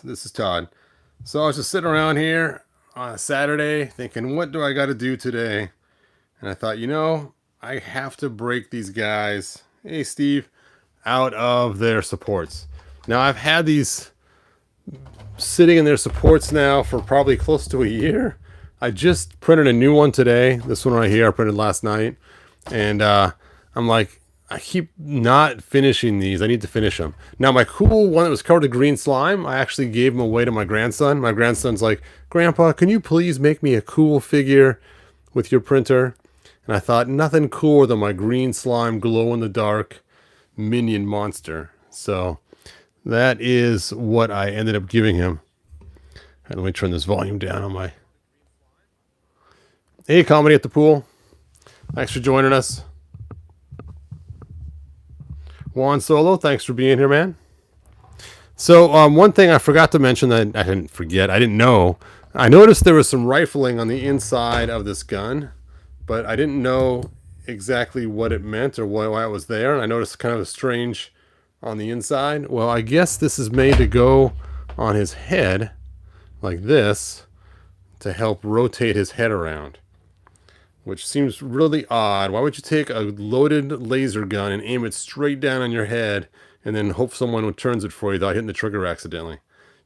This is Todd. So I was just sitting around here on a Saturday thinking, what do I got to do today? And I thought, I have to break these guys, hey Steve, out of their supports. Now I've had these sitting in their supports now for probably close to a year. I just printed a new one today. This one right here I printed last night. And I'm like, I keep not finishing these. I need to finish them. Now, my cool one that was covered in green slime, I actually gave him away to my grandson. My grandson's like, Grandpa, can you please make me a cool figure with your printer? And I thought, nothing cooler than my green slime glow-in-the-dark minion monster. So that is what I ended up giving him. And let me turn this volume down on my... Hey, Comedy at the Pool. Thanks for joining us. Juan Solo, thanks for being here, man. So one thing I forgot to mention that I didn't forget, I didn't know. I noticed there was some rifling on the inside of this gun, but I didn't know exactly what it meant or why it was there. And I noticed kind of a strange on the inside. Well, I guess this is made to go on his head like this to help rotate his head around, which seems really odd. Why would you take a loaded laser gun and aim it straight down on your head and then hope someone turns it for you without hitting the trigger accidentally?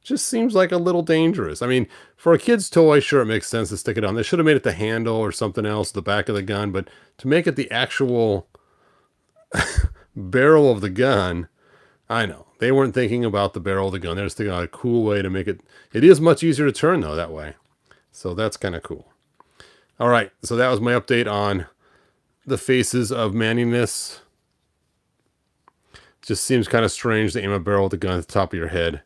Just seems like a little dangerous. I mean, for a kid's toy, sure, it makes sense to stick it on. They should have made it the handle or something else, the back of the gun, but to make it the actual barrel of the gun, I know. They weren't thinking about the barrel of the gun. They're just thinking about a cool way to make it. It is much easier to turn, though, that way. So that's kind of cool. All right, so that was my update on the faces of manniness. Just seems kind of strange to aim a barrel with a gun at the top of your head,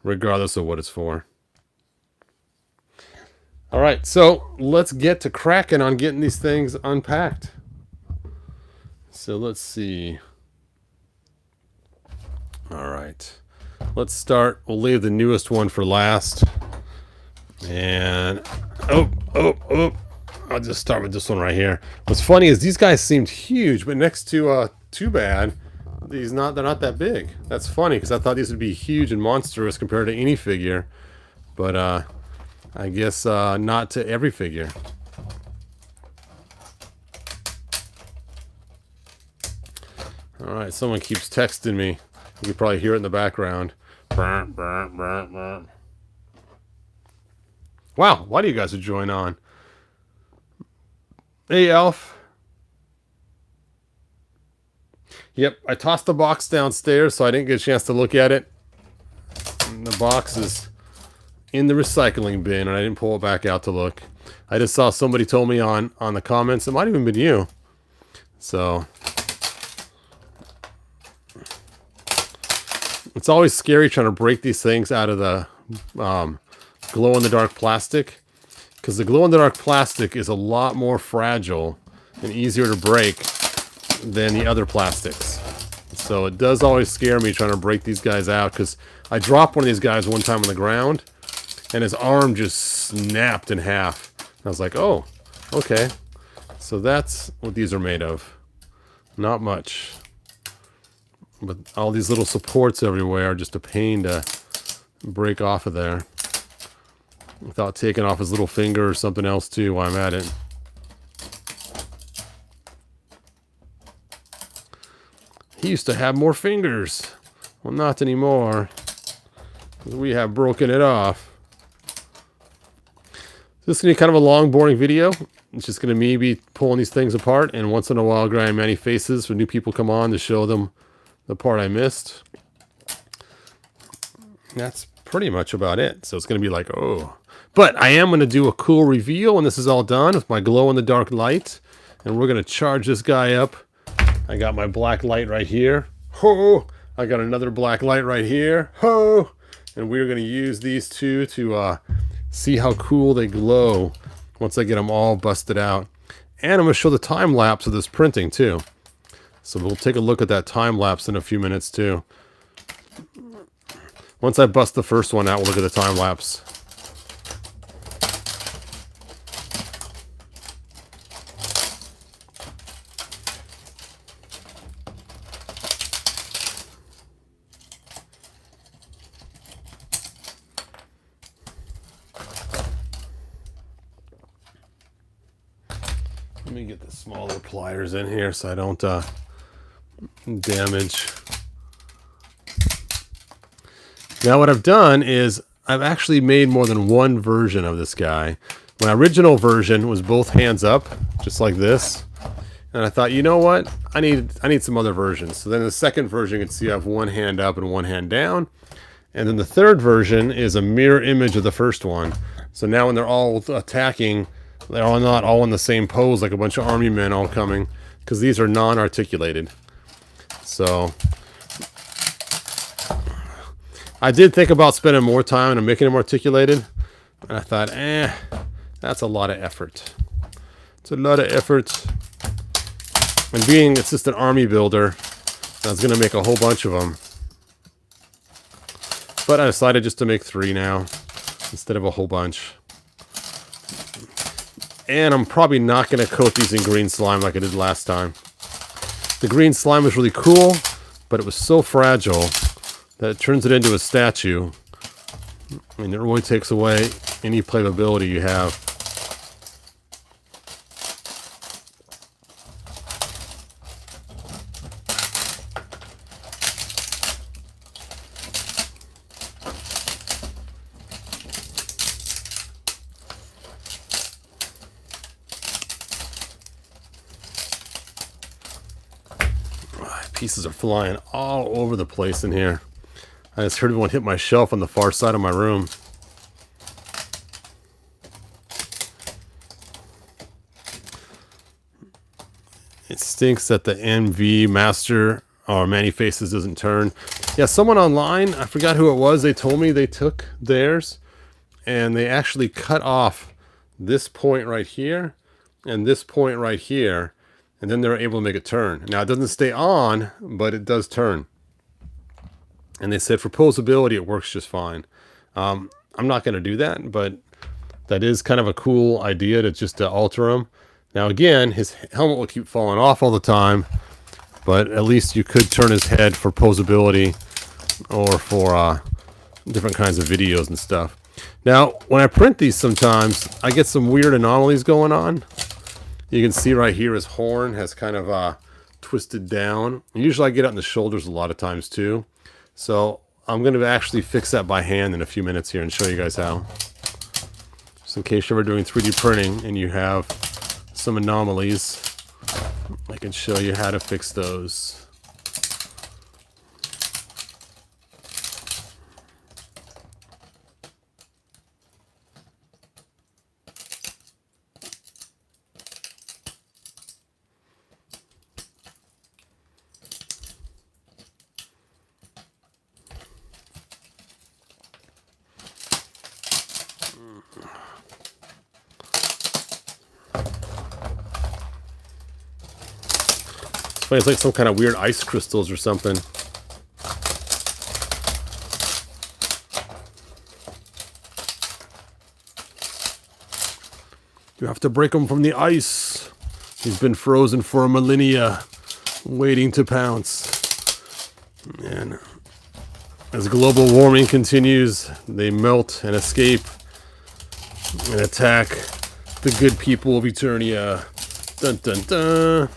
regardless of what it's for. All right, so let's get to cracking on getting these things unpacked. So let's see. All right, let's start. We'll leave the newest one for last. And, I'll just start with this one right here. What's funny is these guys seemed huge, but next to Too Bad, they're not that big. That's funny because I thought these would be huge and monstrous compared to any figure, but I guess not to every figure. All right, someone keeps texting me. You can probably hear it in the background. Wow, why do you guys join on? Hey, Elf. Yep, I tossed the box downstairs, so I didn't get a chance to look at it. And the box is in the recycling bin, and I didn't pull it back out to look. I just saw somebody told me on the comments. It might have even been you. So it's always scary trying to break these things out of the glow-in-the-dark plastic, because the glow-in-the-dark plastic is a lot more fragile and easier to break than the other plastics. So it does always scare me trying to break these guys out, because I dropped one of these guys one time on the ground and his arm just snapped in half. I was like, oh, okay. So that's what these are made of. Not much. But all these little supports everywhere are just a pain to break off of there. Without taking off his little finger or something else too while I'm at it. He used to have more fingers. Well, not anymore. We have broken it off. This is going to be kind of a long, boring video. It's just going to me be pulling these things apart, and once in a while grinding many faces when new people come on to show them the part I missed. That's pretty much about it. So it's going to be like, oh. But I am going to do a cool reveal when this is all done with my glow-in-the-dark light. And we're going to charge this guy up. I got my black light right here. Ho! I got another black light right here. Ho! And we're going to use these two to see how cool they glow once I get them all busted out. And I'm going to show the time lapse of this printing too. So we'll take a look at that time lapse in a few minutes too. Once I bust the first one out, we'll look at the time lapse. Let me get the smaller pliers in here so I don't damage. Now what I've done is I've actually made more than one version of this guy. My original version was both hands up, just like this. And I thought, you know what? I need some other versions. So then the second version, you can see I have one hand up and one hand down. And then the third version is a mirror image of the first one. So now when they're all attacking, they're all not all in the same pose like a bunch of army men all coming, because these are non-articulated. So I did think about spending more time and making them articulated. And I thought, that's a lot of effort. It's a lot of effort. And being it's just an army builder, I was going to make a whole bunch of them. But I decided just to make 3 now, instead of a whole bunch. And I'm probably not going to coat these in green slime like I did last time. The green slime was really cool, but it was so fragile that it turns it into a statue. I mean, it really takes away any playability you have. Pieces are flying all over the place in here. I just heard one hit my shelf on the far side of my room. It stinks that the MV Master or Many Faces doesn't turn. Yeah, someone online, I forgot who it was, they told me they took theirs and they actually cut off this point right here and this point right here. And then they're able to make it turn. Now, it doesn't stay on, but it does turn. And they said for posability, it works just fine. I'm not going to do that, but that is kind of a cool idea to just alter him. Now, again, his helmet will keep falling off all the time, but at least you could turn his head for posability or for different kinds of videos and stuff. Now, when I print these sometimes, I get some weird anomalies going on. You can see right here his horn has kind of twisted down. Usually I get it on the shoulders a lot of times too. So I'm going to actually fix that by hand in a few minutes here and show you guys how. Just in case you're ever doing 3D printing and you have some anomalies, I can show you how to fix those. It's like some kind of weird ice crystals or something. You have to break him from the ice. He's been frozen for a millennia, waiting to pounce. And as global warming continues, they melt and escape and attack the good people of Eternia. Dun dun dun.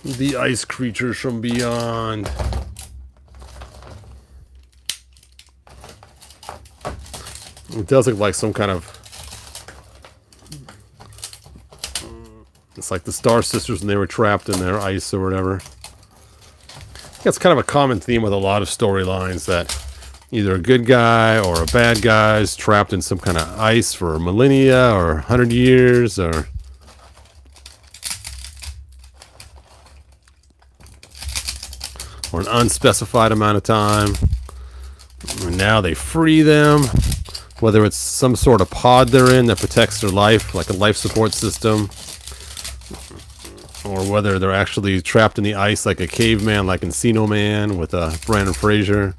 The ice creatures from beyond. It does look like some kind of... It's like the Star Sisters when they were trapped in their ice or whatever. It's kind of a common theme with a lot of storylines that either a good guy or a bad guy is trapped in some kind of ice for millennia or 100 years or... or an unspecified amount of time. And now they free them, whether it's some sort of pod they're in that protects their life, like a life support system, or whether they're actually trapped in the ice like a caveman, like Encino Man with Brandon Fraser.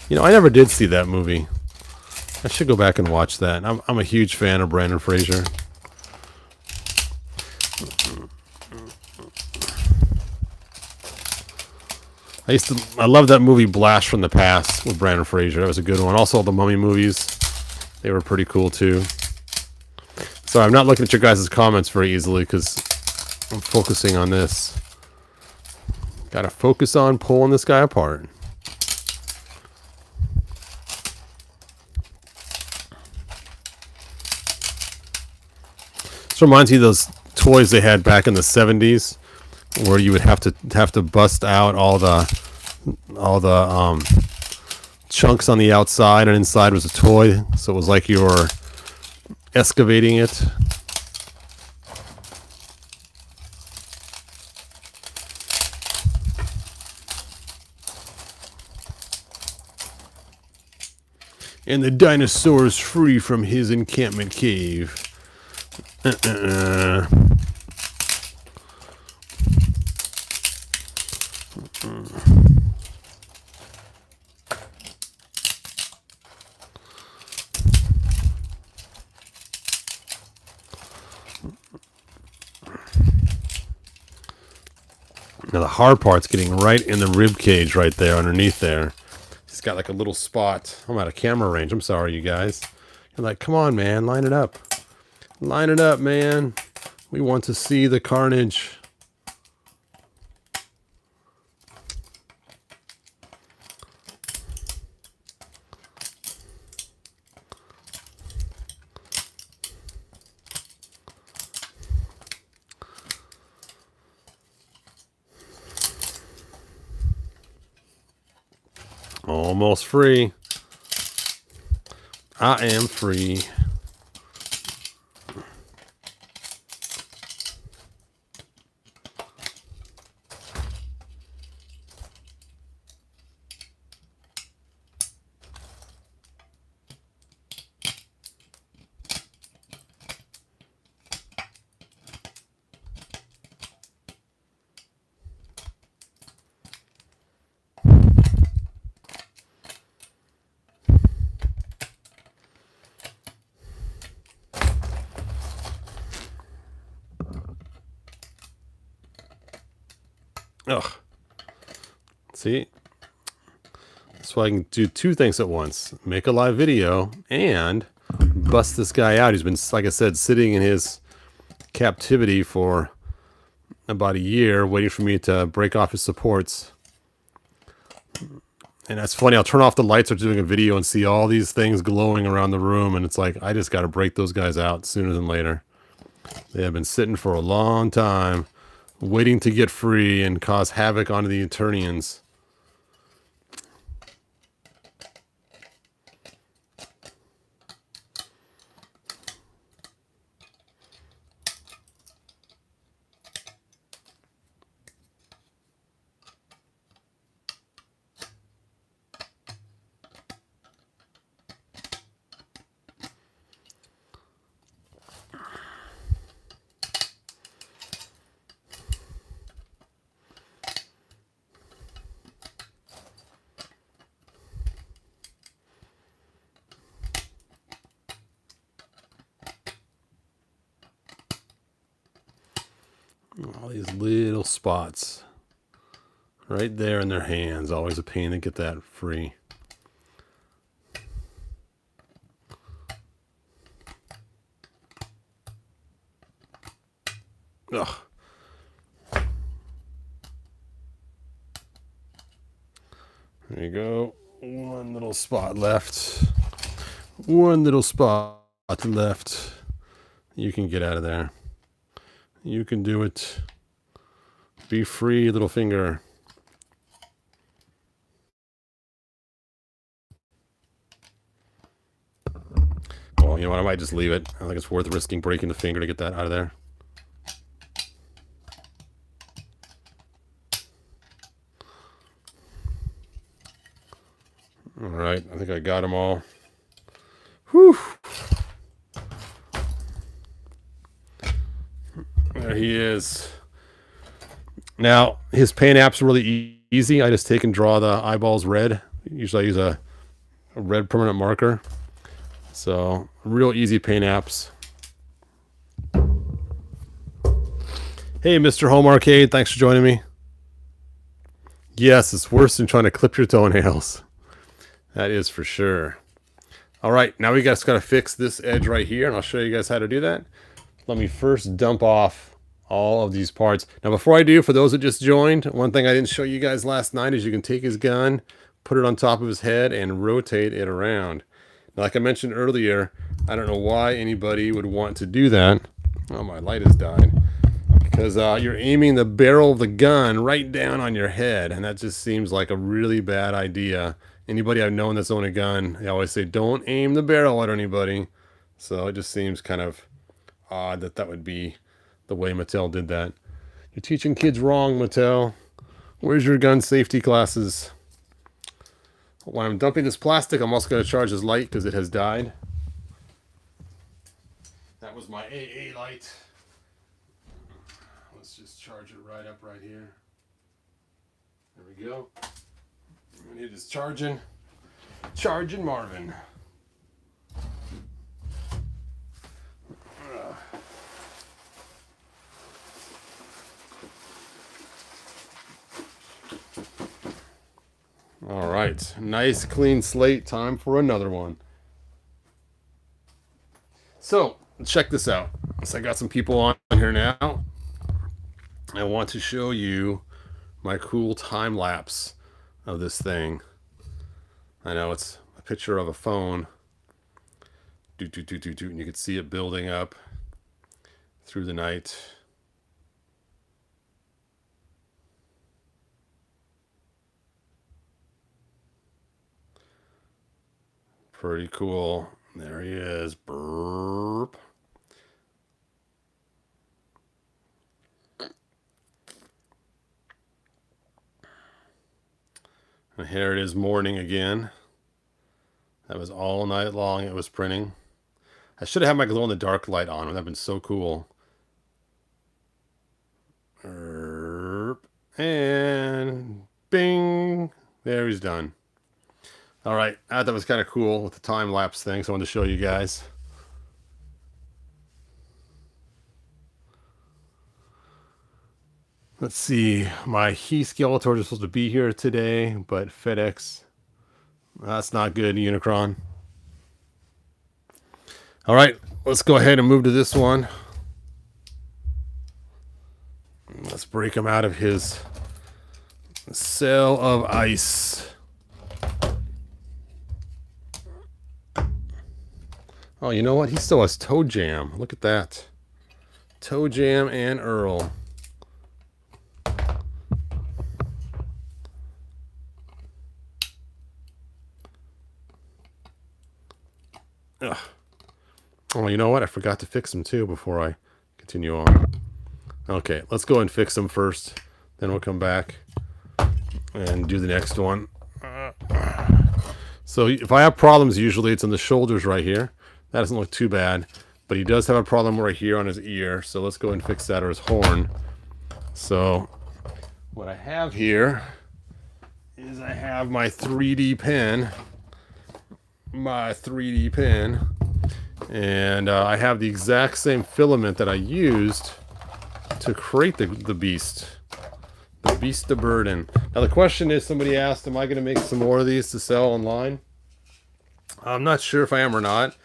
You know, I never did see that movie. I should go back and watch that. I'm a huge fan of Brandon Fraser. I love that movie Blast from the Past with Brandon Fraser. That was a good one. Also, the Mummy movies. They were pretty cool too. So I'm not looking at your guys' comments very easily because I'm focusing on this. Gotta focus on pulling this guy apart. This reminds me of those toys they had back in the 70s, where you would have to bust out all the chunks on the outside, and inside was a toy. So it was like you were excavating it. And the dinosaur is free from his encampment cave. Now the hard part's getting right in the rib cage right there underneath there. He's got like a little spot. I'm out of camera range. I'm sorry, you guys. You're like, come on, man, line it up. Line it up, man. We want to see the carnage. Almost free. I am free. Ugh. See? That's why I can do two things at once. Make a live video and bust this guy out. He's been, like I said, sitting in his captivity for about a year, waiting for me to break off his supports. And that's funny. I'll turn off the lights or doing a video and see all these things glowing around the room. And it's like, I just got to break those guys out sooner than later. They have been sitting for a long time, waiting to get free and cause havoc onto the Eternians. All these little spots right there in their hands. Always a pain to get that free. Ugh. There you go. One little spot left. One little spot left. You can get out of there. You can do it. Be free, little finger. Well, you know what? I might just leave it. I think it's worth risking breaking the finger to get that out of there. All right. I think I got them all. Whew. There he is. Now, his paint app's really easy. I just take and draw the eyeballs red. Usually I use a red permanent marker. So, real easy paint apps. Hey, Mr. Home Arcade, thanks for joining me. Yes, it's worse than trying to clip your toenails. That is for sure. All right, now we just got to fix this edge right here, and I'll show you guys how to do that. Let me first dump off all of these parts. Now, before I do, for those that just joined, one thing I didn't show you guys last night is you can take his gun, put it on top of his head, and rotate it around. Now, like I mentioned earlier, I don't know why anybody would want to do that. Oh, my light has died. Because you're aiming the barrel of the gun right down on your head, and that just seems like a really bad idea. Anybody I've known that's owned a gun, they always say, don't aim the barrel at anybody. So it just seems kind of odd that that would be the way Mattel did that. You're teaching kids wrong, Mattel. Where's your gun safety classes? When I'm dumping this plastic, I'm also going to charge this light because it has died. That was my AA light. Let's just charge it right up right here. There we go. And it is charging. Charging Marvin. All right, nice clean slate. Time for another one. So check this out. So I got some people on here now. I want to show you my cool time lapse of this thing. I know it's a picture of a phone. And you can see it building up through the night. Pretty cool. There he is. Burp. And here it is morning again. That was all night long it was printing. I should have had my glow in the dark light on. That would have been so cool. And bing. There he's done. All right. I thought that was kind of cool with the time lapse thing. So I wanted to show you guys. Let's see. My Heath Skeletors are supposed to be here today, but FedEx. That's not good, Unicron. All right. Let's go ahead and move to this one. Let's break him out of his cell of ice. Oh, you know what? He still has Toe Jam. Look at that. Toe Jam and Earl. Ugh. Oh, you know what? I forgot to fix them too before I continue on. Okay, let's go and fix them first. Then we'll come back and do the next one. So if I have problems, usually it's on the shoulders right here. That doesn't look too bad. But he does have a problem right here on his ear. So let's go and fix that, or his horn. So what I have here is I have my 3D pen. My 3D pen. And I have the exact same filament that I used to create the beast. The Beast of Burden. Now the question is, somebody asked, am I going to make some more of these to sell online? I'm not sure if I am or not.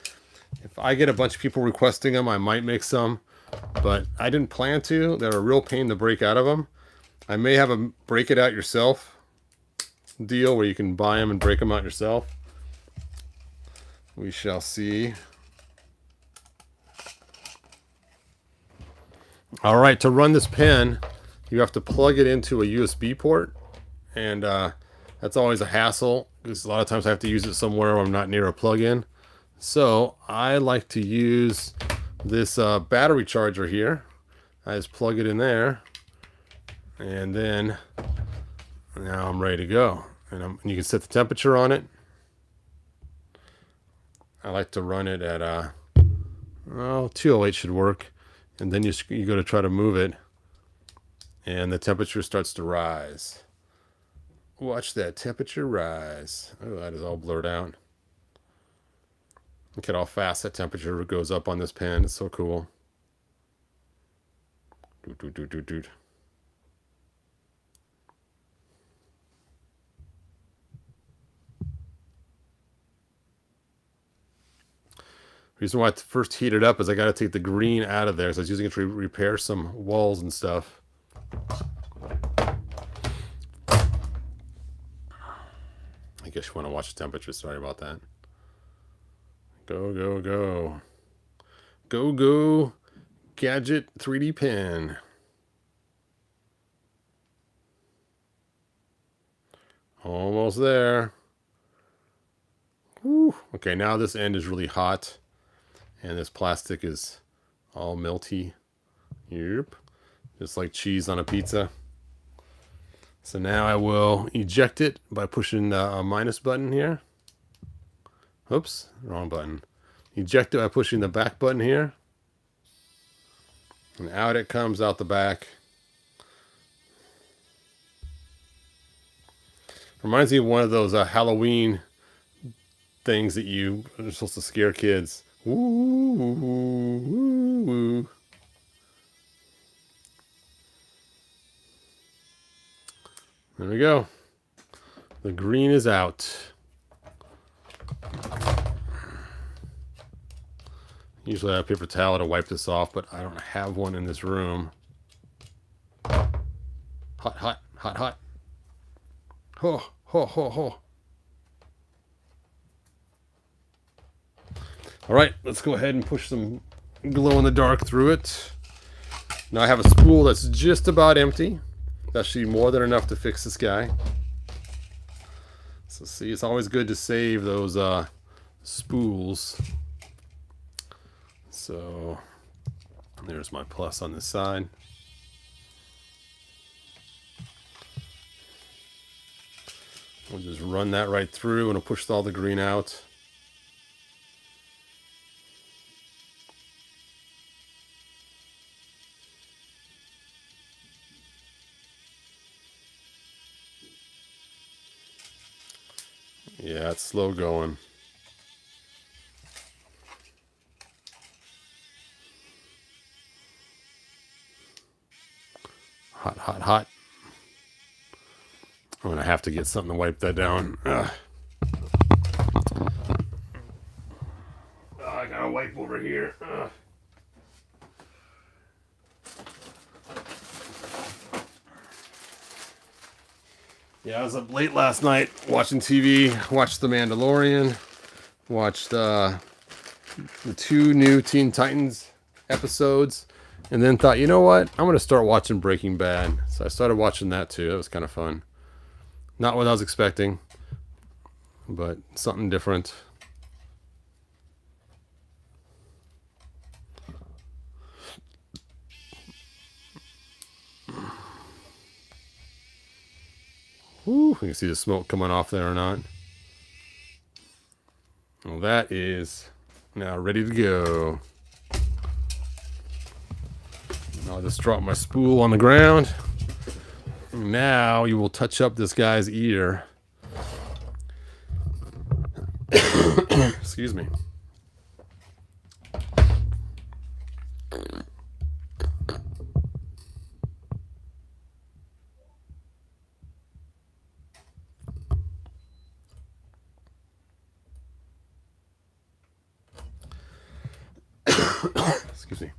If I get a bunch of people requesting them, I might make some. But I didn't plan to. They're a real pain to break out of them. I may have a break it out yourself deal where you can buy them and break them out yourself. We shall see. All right, to run this pen, you have to plug it into a USB port, and that's always a hassle because a lot of times I have to use it somewhere where I'm not near a plug-in. So I like to use this battery charger here. I just plug it in there, and then now I'm ready to go. And you can set the temperature on it. I like to run it at 208 should work. And then you go to try to move it, and the temperature starts to rise. Watch that temperature rise. Oh, that is all blurred out. Look at how fast that temperature goes up on this pen. It's so cool. Doot. reason why I first heat it up is I got to take the green out of there. So I was using it to repair some walls and stuff. I guess you want to watch the temperature. Sorry about that. Go, go, go. Go, go. Gadget 3D pen. Almost there. Whew. Okay, now this end is really hot. And this plastic is all melty. Yep. Just like cheese on a pizza. So now I will eject it by pushing the minus button here. Oops, wrong button. Eject it by pushing the back button here. And out it comes out the back. Reminds me of one of those Halloween things that you are supposed to scare kids. Woo, woo, woo, woo. There we go. The green is out. Usually I have a paper towel to wipe this off, but I don't have one in this room. Hot, hot, hot, hot. Ho, ho, ho, ho. All right, let's go ahead and push some glow in the dark through it. Now I have a spool that's just about empty. That's actually more than enough to fix this guy. So see, it's always good to save those spools. So there's my plus on this side. We'll just run that right through and it'll push all the green out. Yeah, it's slow going. Hot, hot, hot. I'm going to have to get something to wipe that down. Ugh. Oh, I got to wipe over here. Ugh. Yeah, I was up late last night watching TV, watched The Mandalorian, watched the 2 new Teen Titans episodes, and then thought, you know what? I'm going to start watching Breaking Bad. So I started watching that too. That was kind of fun. Not what I was expecting, but something different. Woo, you can see the smoke coming off there or not. Well, that is now ready to go. I'll just drop my spool on the ground. Now you will touch up this guy's ear. Excuse me. Excuse me.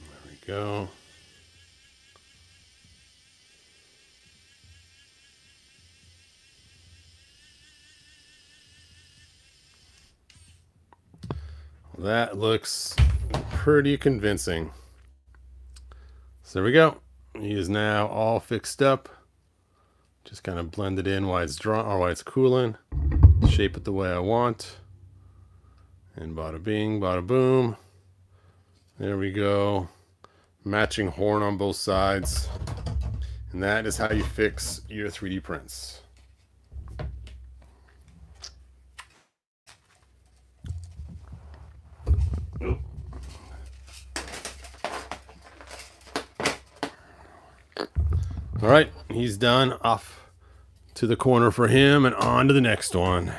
There we go. That looks pretty convincing. So there we go. He is now all fixed up. Just kind of blend it in while it's dry or while it's cooling. Shape it the way I want. And bada bing, bada boom. There we go. Matching horn on both sides. And that is how you fix your 3D prints. All right, he's done. Off to the corner for him and on to the next one.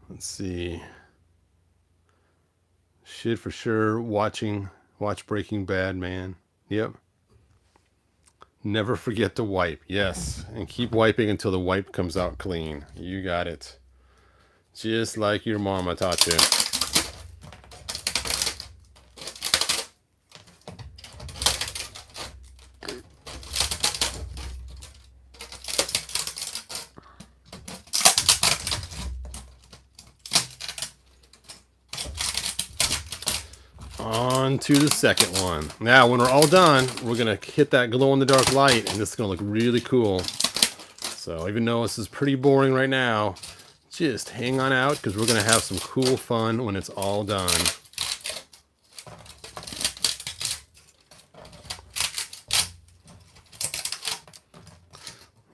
Let's see. Should for sure watch Breaking Bad, man. Yep. Never forget to wipe. Yes. And keep wiping until the wipe comes out clean. You got it. Just like your mama taught you. On to the second one. Now, when we're all done, we're going to hit that glow-in-the-dark light, and this is going to look really cool. So, even though this is pretty boring right now, just hang on out, because we're going to have some cool fun when it's all done.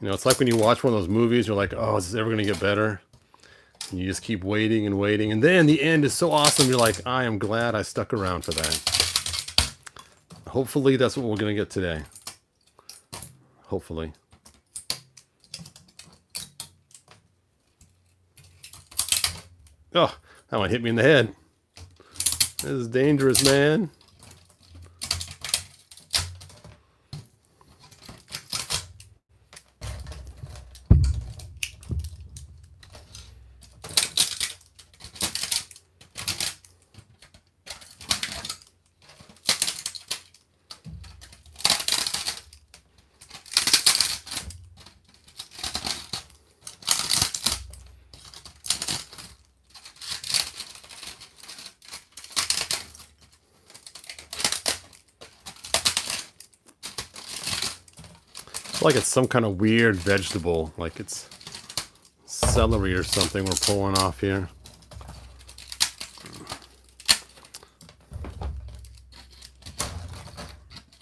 You know, it's like when you watch one of those movies, you're like, oh, is this ever going to get better? And you just keep waiting and waiting. And then the end is so awesome. You're like, I am glad I stuck around for that. Hopefully that's what we're going to get today. Hopefully. Oh, that one hit me in the head. This is dangerous, man. Like it's some kind of weird vegetable, like it's celery or something we're pulling off here.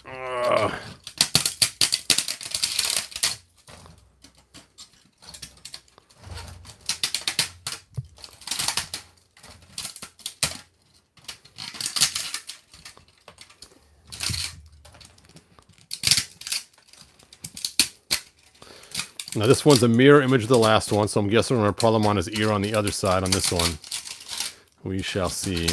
Ugh. Now this one's a mirror image of the last one, so I'm guessing we're going to pull him on his ear on the other side on this one. We shall see.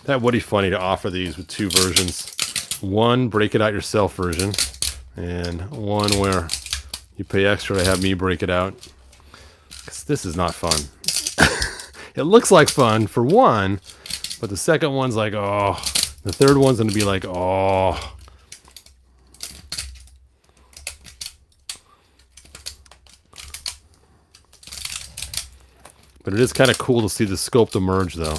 That would be funny to offer these with two versions. One break it out yourself version, and one where you pay extra to have me break it out. 'Cause this is not fun. It looks like fun for one, but the second one's like, oh. The third one's going to be like, oh. But it is kind of cool to see the sculpt emerge, though.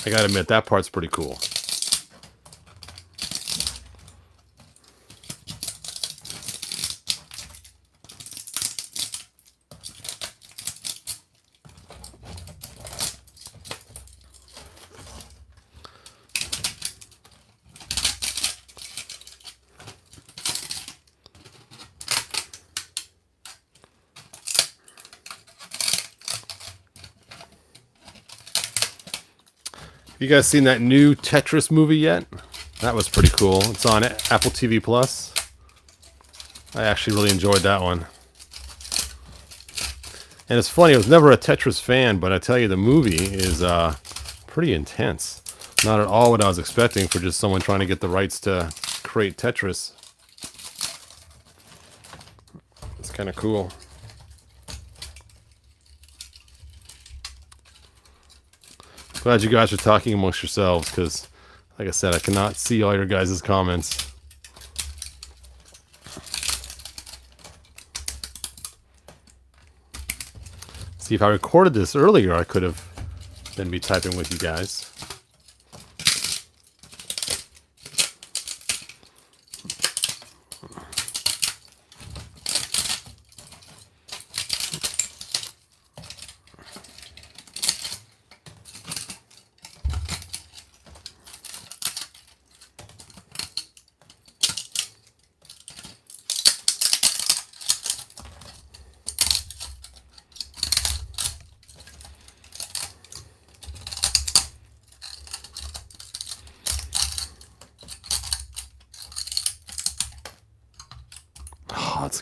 I gotta admit, that part's pretty cool. You guys seen that new Tetris movie yet? That was pretty cool. It's on Apple TV Plus. I actually really enjoyed that one. And it's funny, I was never a Tetris fan, but I tell you, the movie is pretty intense. Not at all what I was expecting for just someone trying to get the rights to create Tetris. It's kind of cool. Glad you guys are talking amongst yourselves, because, like I said, I cannot see all your guys' comments. See, if I recorded this earlier, I could have then be typing with you guys.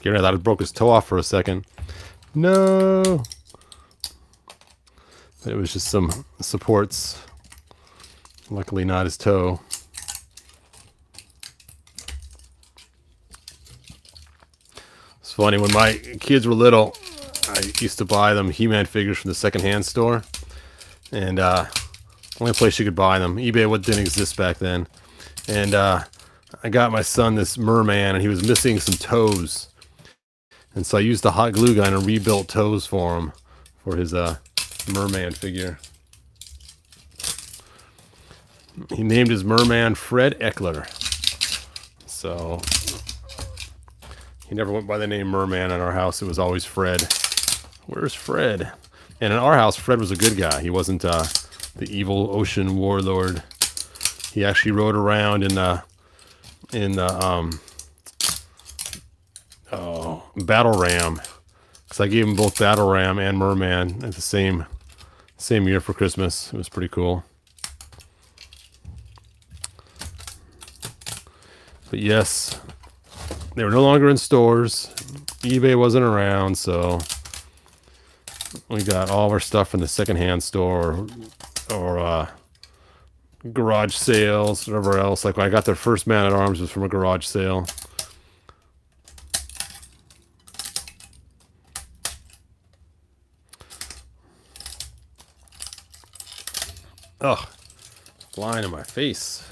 scared. I thought it broke his toe off for a second. No. It was just some supports. Luckily not his toe. It's funny, when my kids were little, I used to buy them He-Man figures from the secondhand store. And only place you could buy them. eBay didn't exist back then. And I got my son this merman, and he was missing some toes. And so I used the hot glue gun and rebuilt toes for him, for his merman figure. He named his merman Fred Eckler. So he never went by the name Merman in our house. It was always Fred. Where's Fred? And in our house, Fred was a good guy. He wasn't the evil ocean warlord. He actually rode around in the Battle Ram, because I gave him both Battle Ram and Merman at the same year for Christmas. It was pretty cool. But yes, they were no longer in stores. eBay wasn't around, so we got all of our stuff from the secondhand store or garage sales, whatever else. Like when I got their first Man at Arms was from a garage sale. Ugh, flying in my face.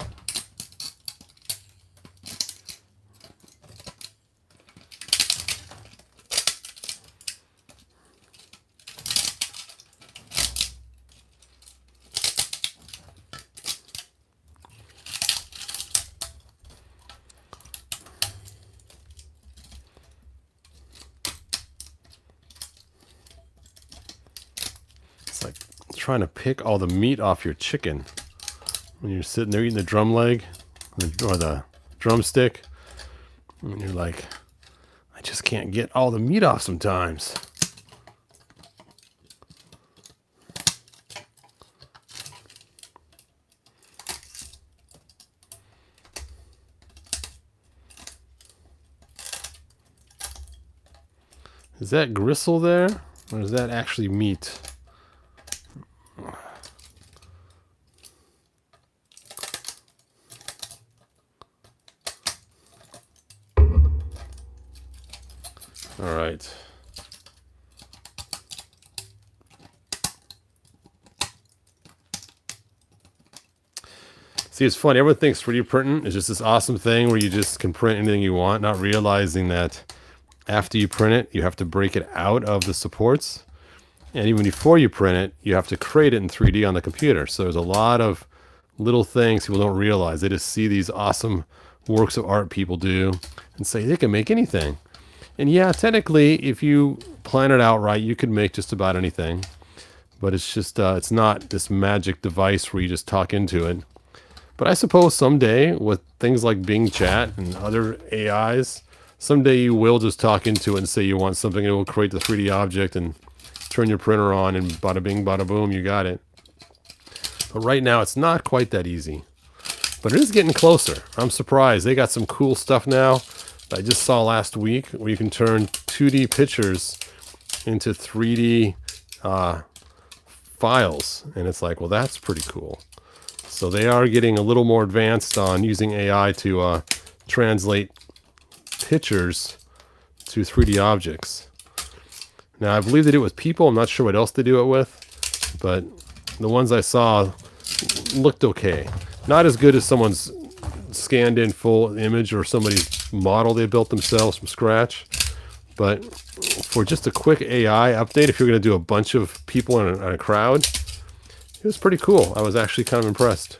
It's like trying to pick all the meat off your chicken when you're sitting there eating the drum leg or the drumstick, and you're like, I just can't get all the meat off sometimes. Is that gristle there, or is that actually meat? All right. See, it's funny. Everyone thinks 3D printing is just this awesome thing where you just can print anything you want, not realizing that after you print it, you have to break it out of the supports. And even before you print it, you have to create it in 3D on the computer. So there's a lot of little things people don't realize. They just see these awesome works of art people do and say they can make anything. And yeah, technically, if you plan it out right, you could make just about anything. But it's just, it's not this magic device where you just talk into it. But I suppose someday, with things like Bing Chat and other AIs, someday you will just talk into it and say you want something, and it will create the 3D object and turn your printer on, and bada bing, bada boom, you got it. But right now, it's not quite that easy. But it is getting closer. I'm surprised. They got some cool stuff now that I just saw last week where you can turn 2D pictures into 3D files. And it's like, well, that's pretty cool. So they are getting a little more advanced on using AI to translate pictures to 3D objects. Now, I believe they do it with people. I'm not sure what else they do it with, but the ones I saw looked okay. Not as good as someone's scanned in full image or somebody's model they built themselves from scratch. But for just a quick AI update, if you're going to do a bunch of people in a crowd, it was pretty cool. I was actually kind of impressed.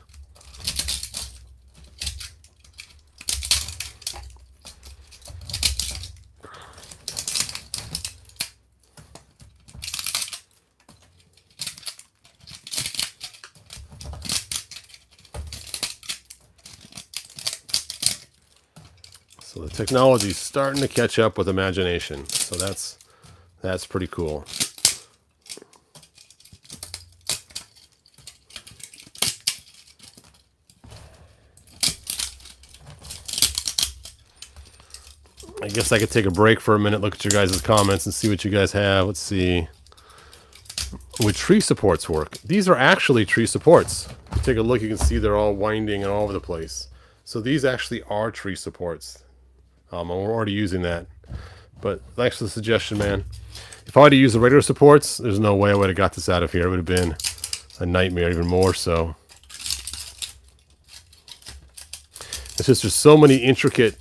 So the technology's starting to catch up with imagination. So that's pretty cool. I guess I could take a break for a minute, look at your guys' comments and see what you guys have. Let's see. Would tree supports work? These are actually tree supports. If you take a look, you can see they're all winding and all over the place. So these actually are tree supports. And we're already using that. But thanks for the suggestion, man. If I had to use the regular supports, there's no way I would have got this out of here. It would have been a nightmare, even more so. It's just there's so many intricate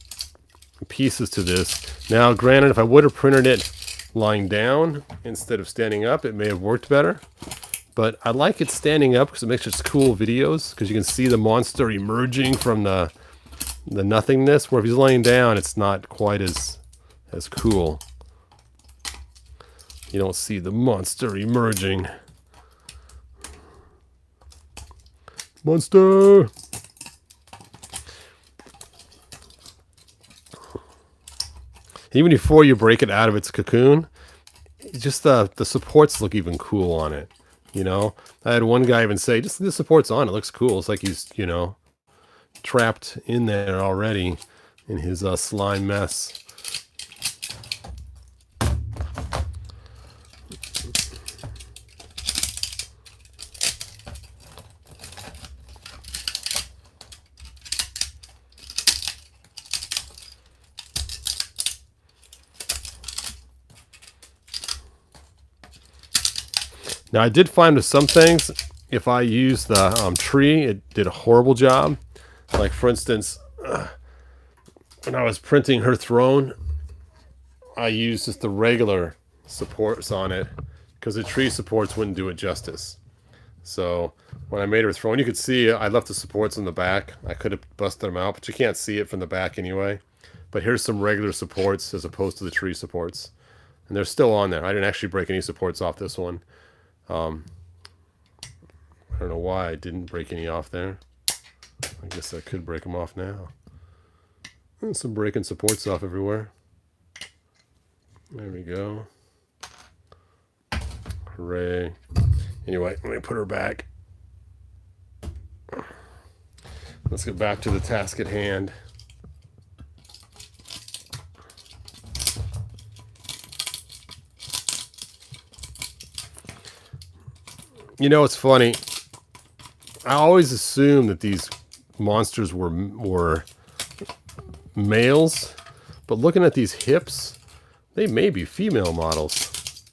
pieces to this. Now, granted, if I would have printed it lying down instead of standing up, it may have worked better. But I like it standing up because it makes just cool videos, because you can see the monster emerging from the nothingness, where if he's laying down, it's not quite as cool. You don't see the monster emerging. Monster! Even before you break it out of its cocoon, just the supports look even cool on it. You know, I had one guy even say, just the supports on it looks cool. It's like he's, you know, trapped in there already in his slime mess. Now, I did find with some things, if I used the tree, it did a horrible job. Like, for instance, when I was printing her throne, I used just the regular supports on it because the tree supports wouldn't do it justice. So when I made her throne, you could see I left the supports in the back. I could have busted them out, but you can't see it from the back anyway. But here's some regular supports as opposed to the tree supports. And they're still on there. I didn't actually break any supports off this one. I don't know why I didn't break any off there. I guess I could break them off now. And some breaking supports off everywhere. There we go. Hooray. Anyway, let me put her back. Let's get back to the task at hand. You know, it's funny. I always assumed that these monsters were males, but looking at these hips, they may be female models.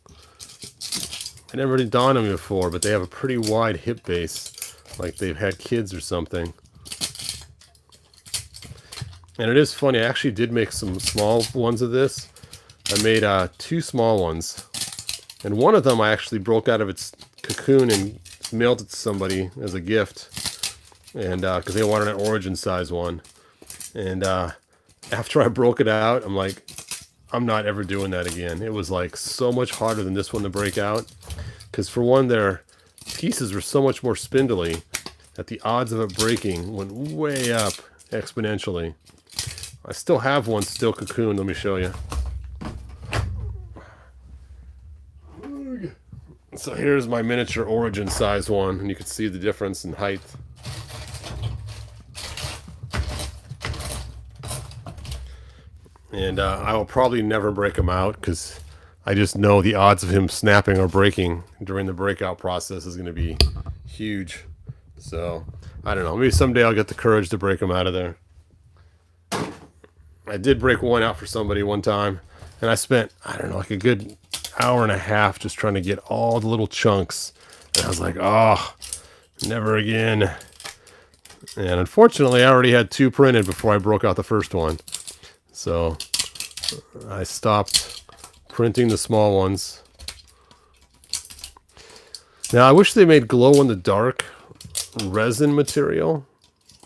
It never really dawned on me before, but they have a pretty wide hip base, like they've had kids or something. And it is funny, I actually did make some small ones of this. I made 2 small ones, and one of them I actually broke out of its cocoon and mailed it to somebody as a gift, and because they wanted an origin size one. And after I broke it out, I'm like, I'm not ever doing that again. It was like so much harder than this one to break out, because for one, their pieces were so much more spindly that the odds of it breaking went way up exponentially. I still have one still cocooned. Let me show you. So here's my miniature origin size one, and you can see the difference in height. And I will probably never break him out, because I just know the odds of him snapping or breaking during the breakout process is going to be huge. So I don't know, maybe someday I'll get the courage to break him out of there. I did break one out for somebody one time, and I spent, I don't know, like a good hour and a half just trying to get all the little chunks. And I was like, oh, never again. And unfortunately, I already had 2 printed before I broke out the first one. So I stopped printing the small ones. Now, I wish they made glow-in-the-dark resin material.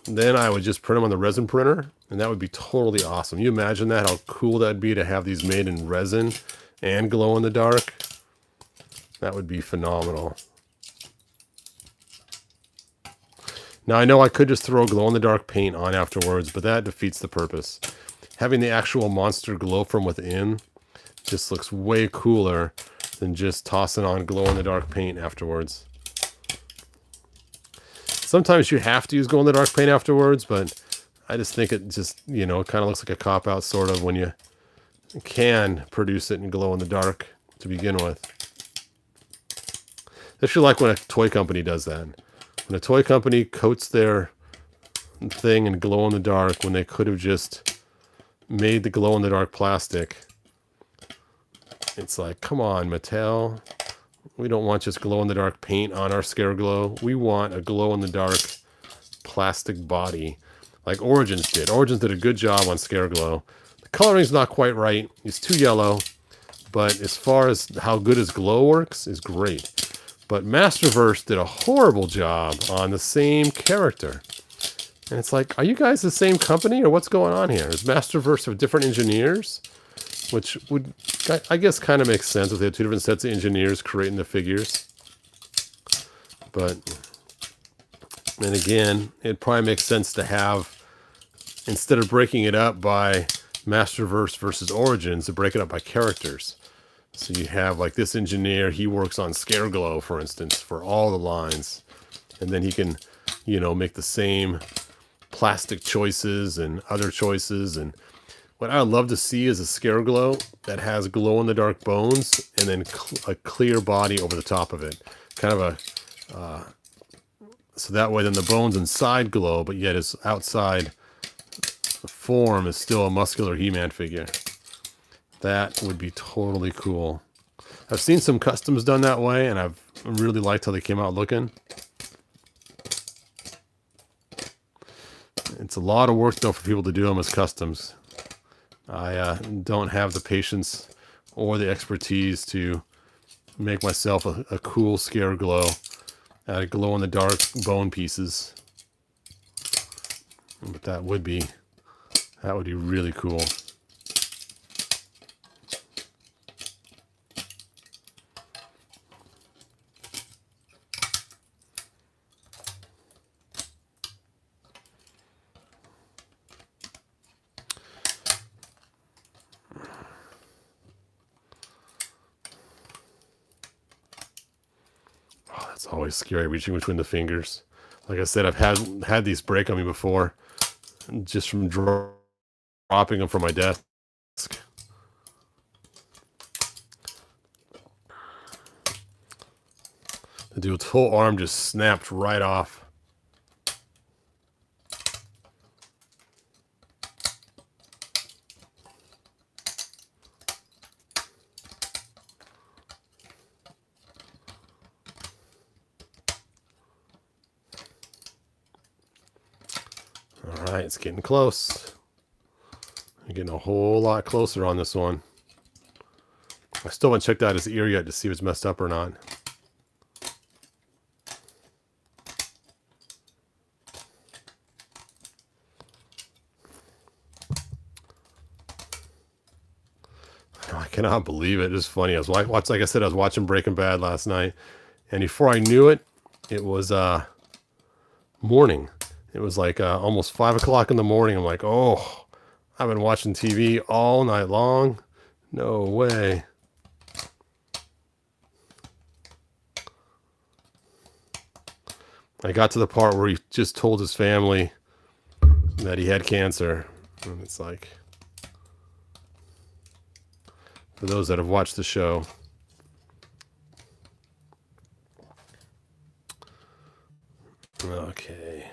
Then I would just print them on the resin printer, and that would be totally awesome. You imagine that, how cool that'd be to have these made in resin and glow-in-the-dark? That would be phenomenal. Now, I know I could just throw glow-in-the-dark paint on afterwards, but that defeats the purpose. Having the actual monster glow from within just looks way cooler than just tossing on glow-in-the-dark paint afterwards. Sometimes you have to use glow-in-the-dark paint afterwards, but I just think it just, you know, it kind of looks like a cop-out sort of when you can produce it in glow in the dark to begin with. I actually like when a toy company does that. When a toy company coats their thing in glow in the dark when they could have just made the glow in the dark plastic. It's like, come on, Mattel. We don't want just glow in the dark paint on our Scareglow. We want a glow in the dark plastic body like Origins did. Origins did a good job on Scareglow. The coloring's not quite right. He's too yellow. But as far as how good his glow works, is great. But Masterverse did a horrible job on the same character. And it's like, are you guys the same company or what's going on here? Is Masterverse of different engineers? Which would, I guess, kind of makes sense if they have two different sets of engineers creating the figures. But, and again, it probably makes sense to have, instead of breaking it up by Masterverse versus Origins, to break it up by characters. So you have, like, this engineer, he works on Scareglow, for instance, for all the lines. And then he can, you know, make the same plastic choices and other choices. And what I would love to see is a Scareglow that has glow-in-the-dark bones and then a clear body over the top of it. Kind of a... so that way then the bones inside glow, but yet his outside form is still a muscular He-Man figure. That would be totally cool. I've seen some customs done that way, and I've really liked how they came out looking. It's a lot of work, though, for people to do them as customs. I don't have the patience or the expertise to make myself a cool Scareglow out of glow-in-the-dark bone pieces. But that would be really cool. It's always scary reaching between the fingers. Like I said, I've had these break on me before, just from dropping them from my desk. The dude's whole arm just snapped right off. Alright, it's getting close. I'm getting a whole lot closer on this one. I still haven't checked out his ear yet to see if it's messed up or not. I cannot believe it. It's funny. Like I said, I was watching Breaking Bad last night, and before I knew it, it was morning. It was like almost 5 o'clock in the morning. I'm like, oh, I've been watching TV all night long. No way. I got to the part where he just told his family that he had cancer. And it's like, for those that have watched the show. Okay.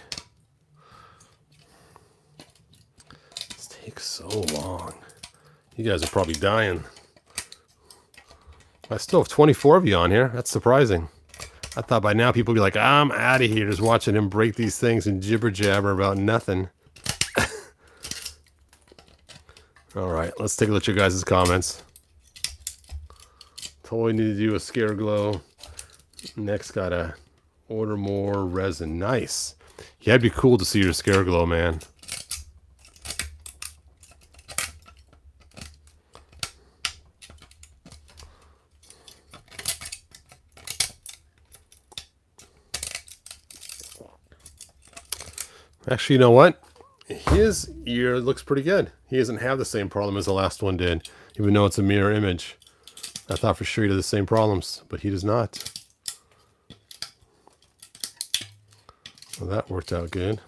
This takes so long. You guys are probably dying. I still have 24 of you on here. That's surprising. I thought by now people would be like, I'm out of here just watching him break these things and jibber jabber about nothing. Alright, let's take a look at your guys' comments. Totally need to do a Scareglow. Next, gotta order more resin. Nice. Yeah, it'd be cool to see your Scareglow, man. Actually, you know what? His ear looks pretty good. He doesn't have the same problem as the last one did, even though it's a mirror image. I thought for sure he had the same problems, but he does not. Well, that worked out good.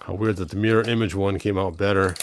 How weird that the mirror image one came out better.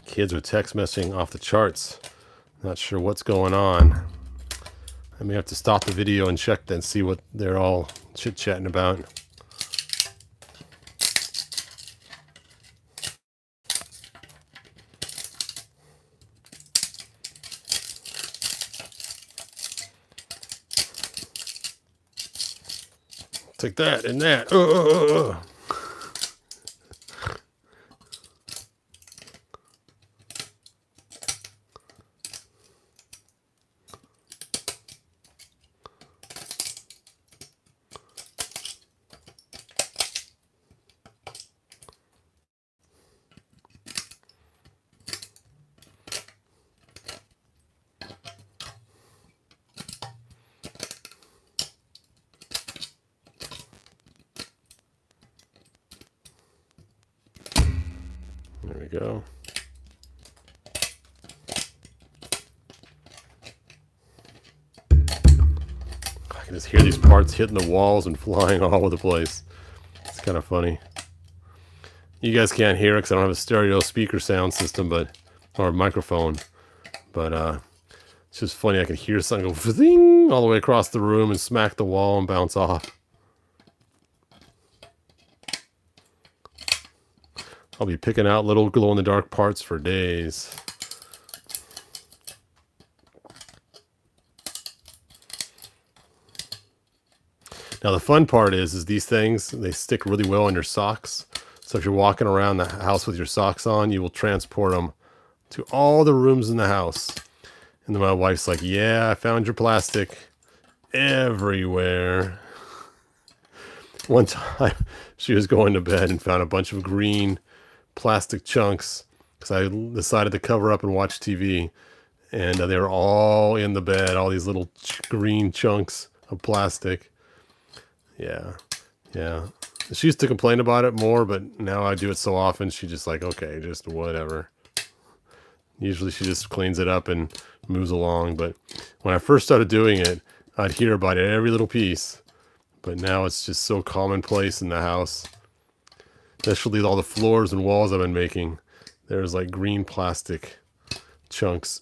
Kids are text messaging off the charts. Not sure what's going on. I may have to stop the video and check and see what they're all chit-chatting about. Take that and that. There we go. I can just hear these parts hitting the walls and flying all over the place. It's kind of funny. You guys can't hear it because I don't have a stereo speaker sound system, or a microphone. But it's just funny. I can hear something go zing all the way across the room and smack the wall and bounce off. I'll be picking out little glow-in-the-dark parts for days. Now the fun part is these things, they stick really well on your socks. So if you're walking around the house with your socks on, you will transport them to all the rooms in the house. And then my wife's like, yeah, I found your plastic everywhere. One time she was going to bed and found a bunch of green plastic chunks because I decided to cover up and watch TV, and they were all in the bed, all these little green chunks of plastic. Yeah. She used to complain about it more, but now I do it so often, she just like, okay, just whatever. Usually she just cleans it up and moves along, but when I first started doing it, I'd hear about it, every little piece. But now it's just so commonplace in the house. Especially all the floors and walls I've been making. There's like green plastic chunks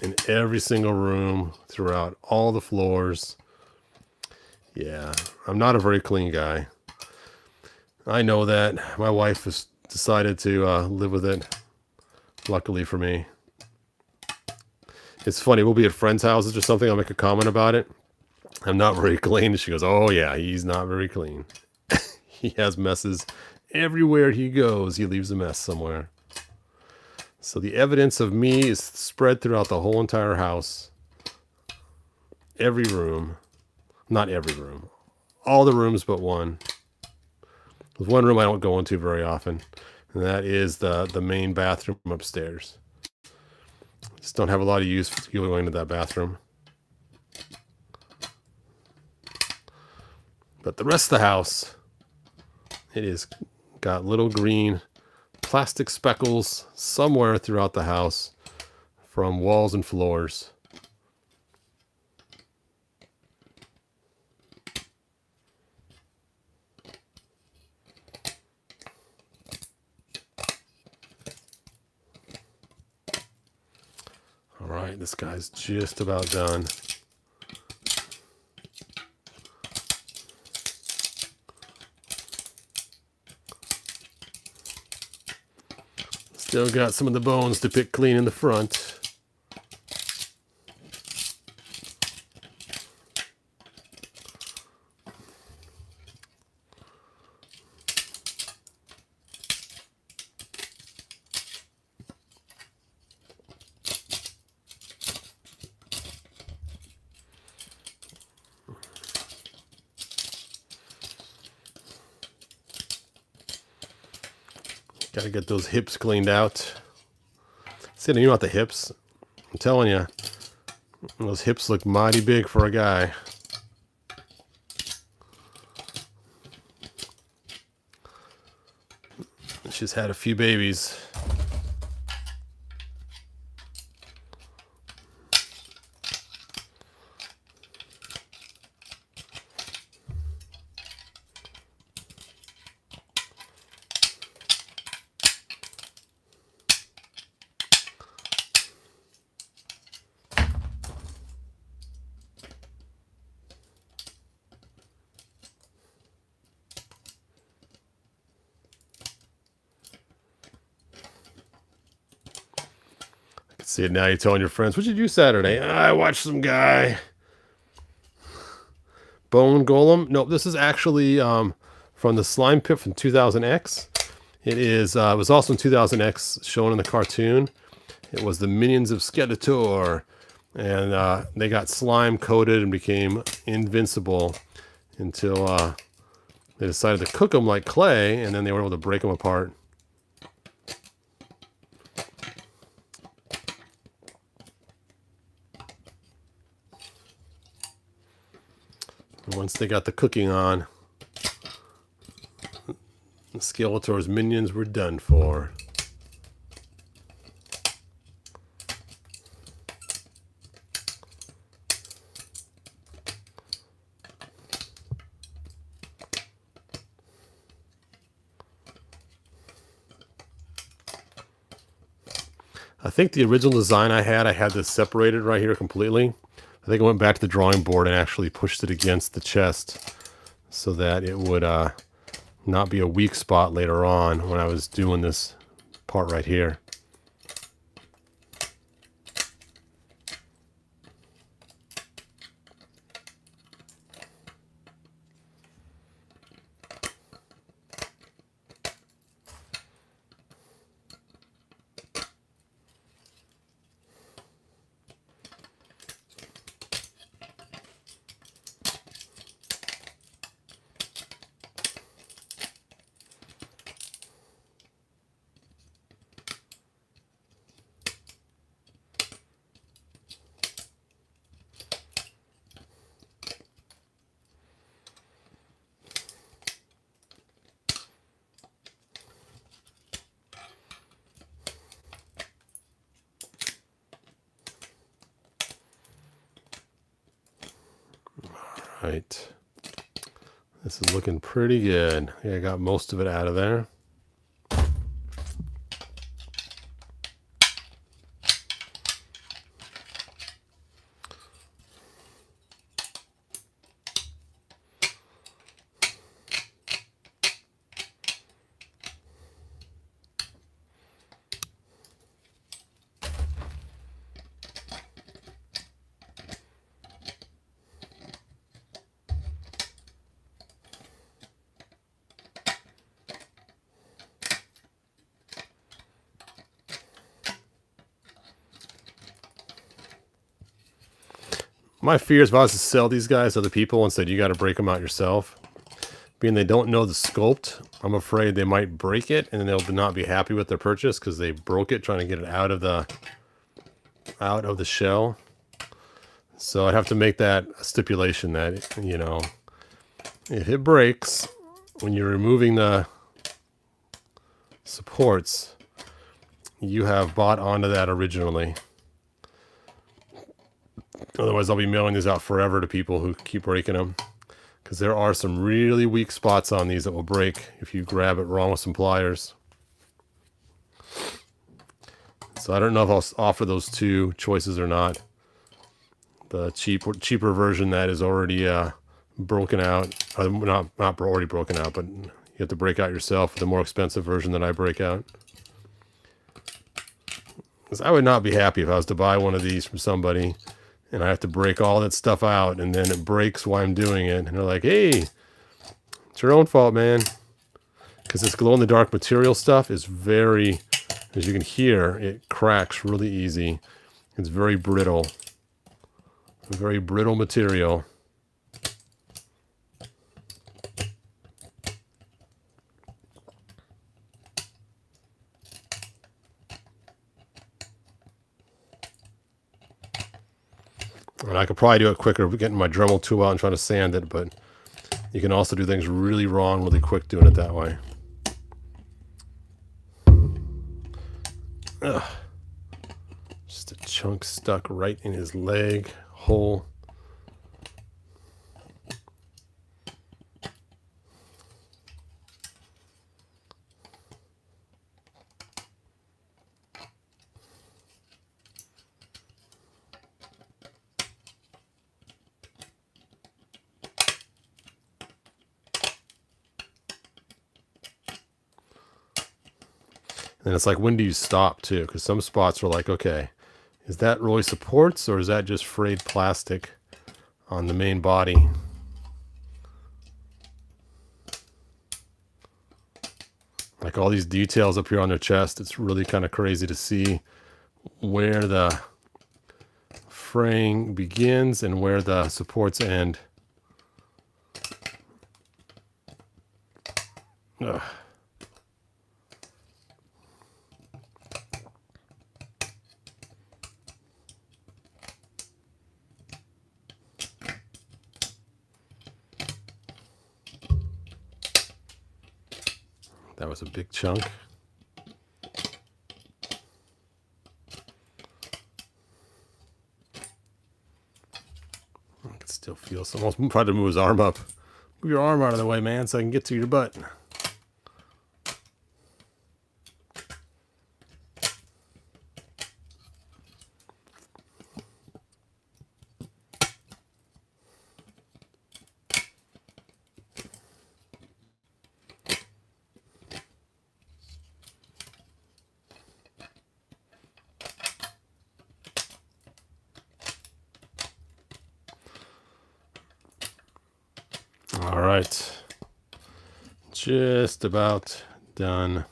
in every single room, throughout all the floors. Yeah, I'm not a very clean guy. I know that. My wife has decided to live with it, luckily for me. It's funny, we'll be at friends' houses or something, I'll make a comment about it. I'm not very clean. She goes, oh yeah, he's not very clean. He has messes everywhere he goes. He leaves a mess somewhere. So the evidence of me is spread throughout the whole entire house. Every room. Not every room. All the rooms but one. There's one room I don't go into very often, and that is the main bathroom upstairs. Just don't have a lot of use for going to that bathroom. But the rest of the house, it is got little green plastic speckles somewhere throughout the house from walls and floors. All right, this guy's just about done. Still got some of the bones to pick clean in the front. Got to get those hips cleaned out. See, you know what the hips? I'm telling you, those hips look mighty big for a guy. She's had a few babies. See it now, you're telling your friends, what did you do Saturday? I watched some guy. Bone Golem. Nope, this is actually from the Slime Pit from 2000X. It was also in 2000X, shown in the cartoon. It was the minions of Skeletor. And they got slime coated and became invincible until they decided to cook them like clay, and then they were able to break them apart. Once they got the cooking on, the Skeletor's minions were done for. I think the original design I had this separated right here completely. I think I went back to the drawing board and actually pushed it against the chest so that it would not be a weak spot later on when I was doing this part right here. Right. This is looking pretty good. Yeah, I got most of it out of there. My fear is if I was to sell these guys to other people and said, you got to break them out yourself, being they don't know the sculpt, I'm afraid they might break it and they'll not be happy with their purchase because they broke it trying to get it out of the shell. So I'd have to make that a stipulation that, you know, if it breaks when you're removing the supports, you have bought onto that originally. Otherwise, I'll be mailing these out forever to people who keep breaking them. Because there are some really weak spots on these that will break if you grab it wrong with some pliers. So I don't know if I'll offer those two choices or not. The cheaper version that is already broken out. Not already broken out, but you have to break out yourself. The more expensive version that I break out. Because I would not be happy if I was to buy one of these from somebody and I have to break all that stuff out and then it breaks while I'm doing it. And they're like, hey, it's your own fault, man. Because this glow-in-the-dark material stuff is very, as you can hear, it cracks really easy. It's very brittle. Very brittle material. And I could probably do it quicker getting my Dremel tool out and trying to sand it, but you can also do things really wrong really quick doing it that way. Ugh. Just a chunk stuck right in his leg hole. And it's like, when do you stop too? Because some spots are like, okay, is that really supports or is that just frayed plastic on the main body? Like all these details up here on their chest, it's really kind of crazy to see where the fraying begins and where the supports end. Ugh. That was a big chunk. I can still feel some. Almost try to move his arm up. Move your arm out of the way, man, so I can get to your butt. All right, just about done.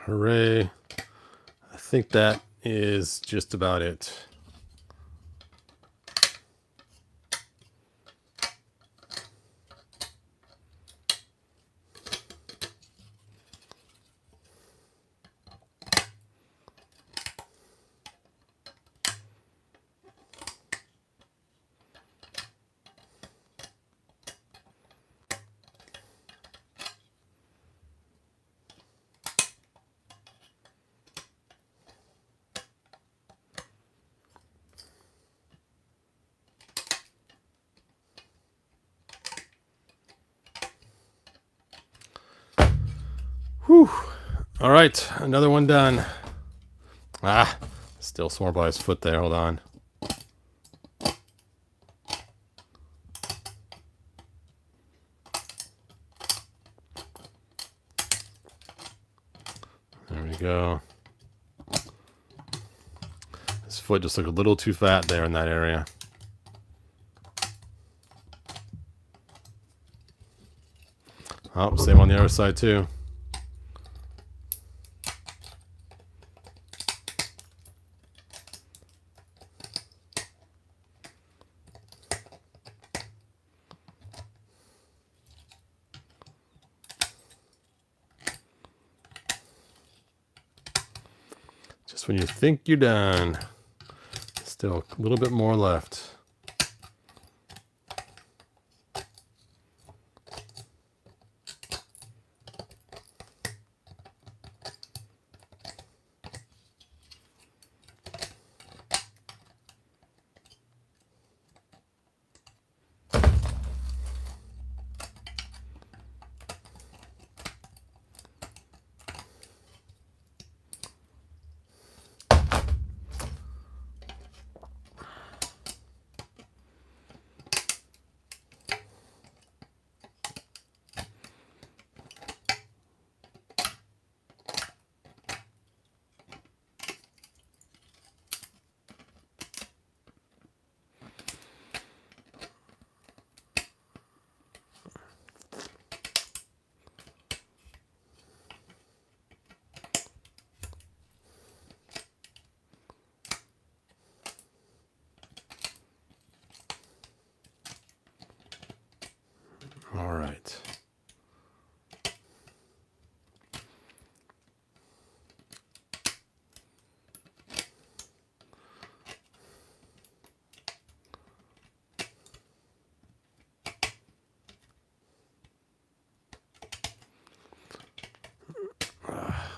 Hooray. I think that is just about it. Whew. All right, another one done. Ah, still sore by his foot there. Hold on. There we go. His foot just looked a little too fat there in that area. Oh, same on the other side too. Just when you think you're done, still a little bit more left. All right.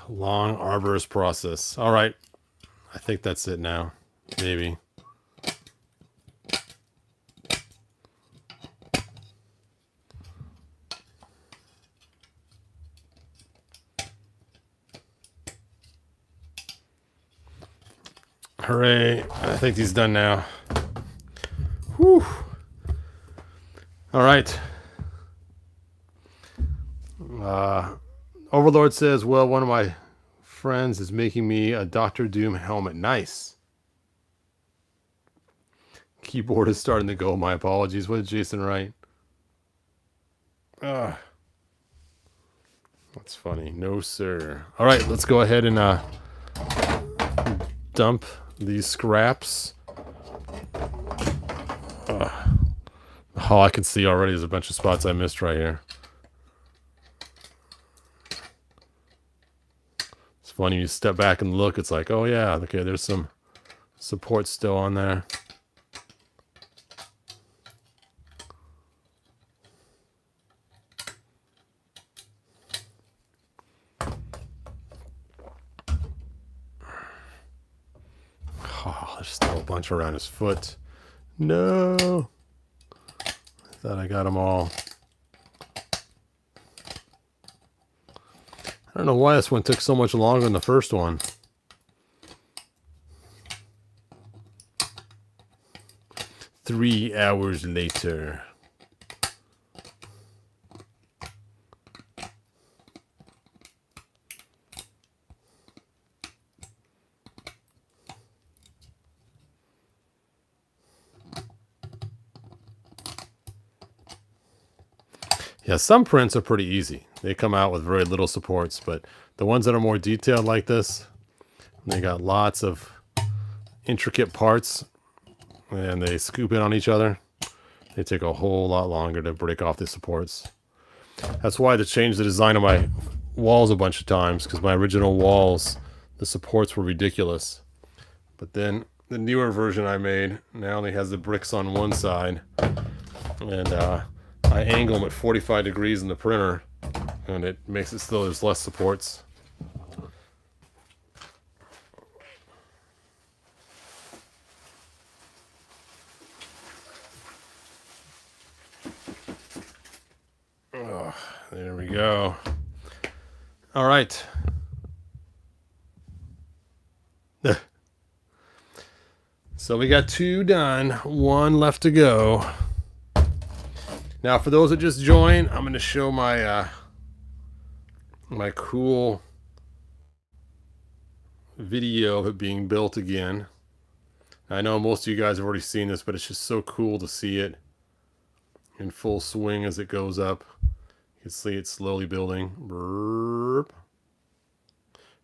Long, arduous process. All right. I think that's it now. Maybe. Hooray. I think he's done now. Whew. All right. Overlord says, well, one of my friends is making me a Doctor Doom helmet. Nice. Keyboard is starting to go. My apologies. What did Jason write? That's funny. No, sir. All right, let's go ahead and dump these scraps. Oh, I can see already there's a bunch of spots I missed right here. It's funny, you step back and look, it's like, oh yeah, okay, there's some support still on there. Oh, there's still a bunch around his foot. No. I thought I got them all. I don't know why this one took so much longer than the first one. Three hours later. Yeah, some prints are pretty easy. They come out with very little supports, but the ones that are more detailed like this, they got lots of intricate parts and they scoop in on each other. They take a whole lot longer to break off the supports. That's why I had to change the design of my walls a bunch of times, because my original walls, the supports were ridiculous. But then the newer version I made now only has the bricks on one side, and I angle them at 45 degrees in the printer, and it makes it so there's less supports. Oh, there we go. All right. So we got 2 done, 1 left to go. Now, for those that just joined, I'm going to show my my cool video of it being built again. I know most of you guys have already seen this, but it's just so cool to see it in full swing as it goes up. You can see it slowly building. Burp.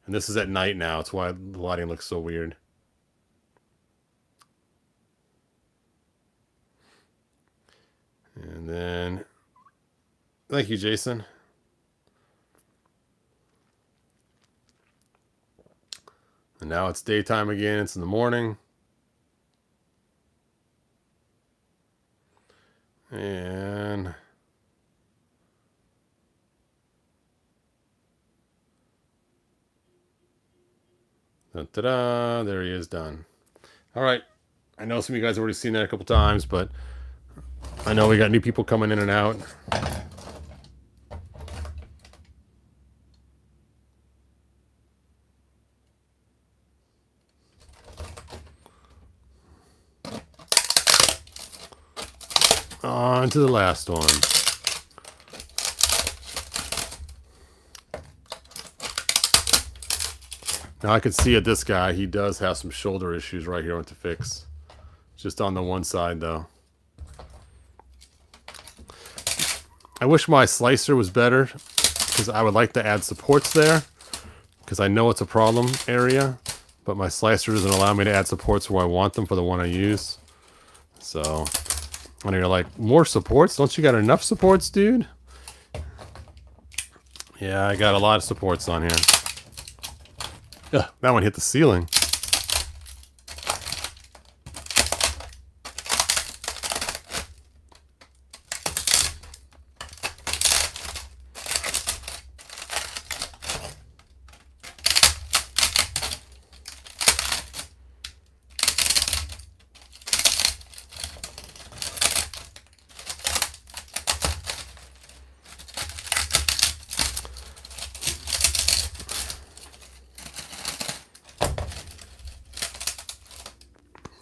And this is at night now. That's why the lighting looks so weird. And then, thank you, Jason. And now it's daytime again. It's in the morning. And ta-da, there he is, done. All right. I know some of you guys have already seen that a couple times, but I know we got new people coming in and out. On to the last one. Now I can see at this guy, he does have some shoulder issues right here to fix. Just on the one side though. I wish my slicer was better, because I would like to add supports there, because I know it's a problem area, but my slicer doesn't allow me to add supports where I want them for the one I use. So And you're like, more supports? Don't you got enough supports, dude? Yeah, I got a lot of supports on here. Ugh, that one hit the ceiling.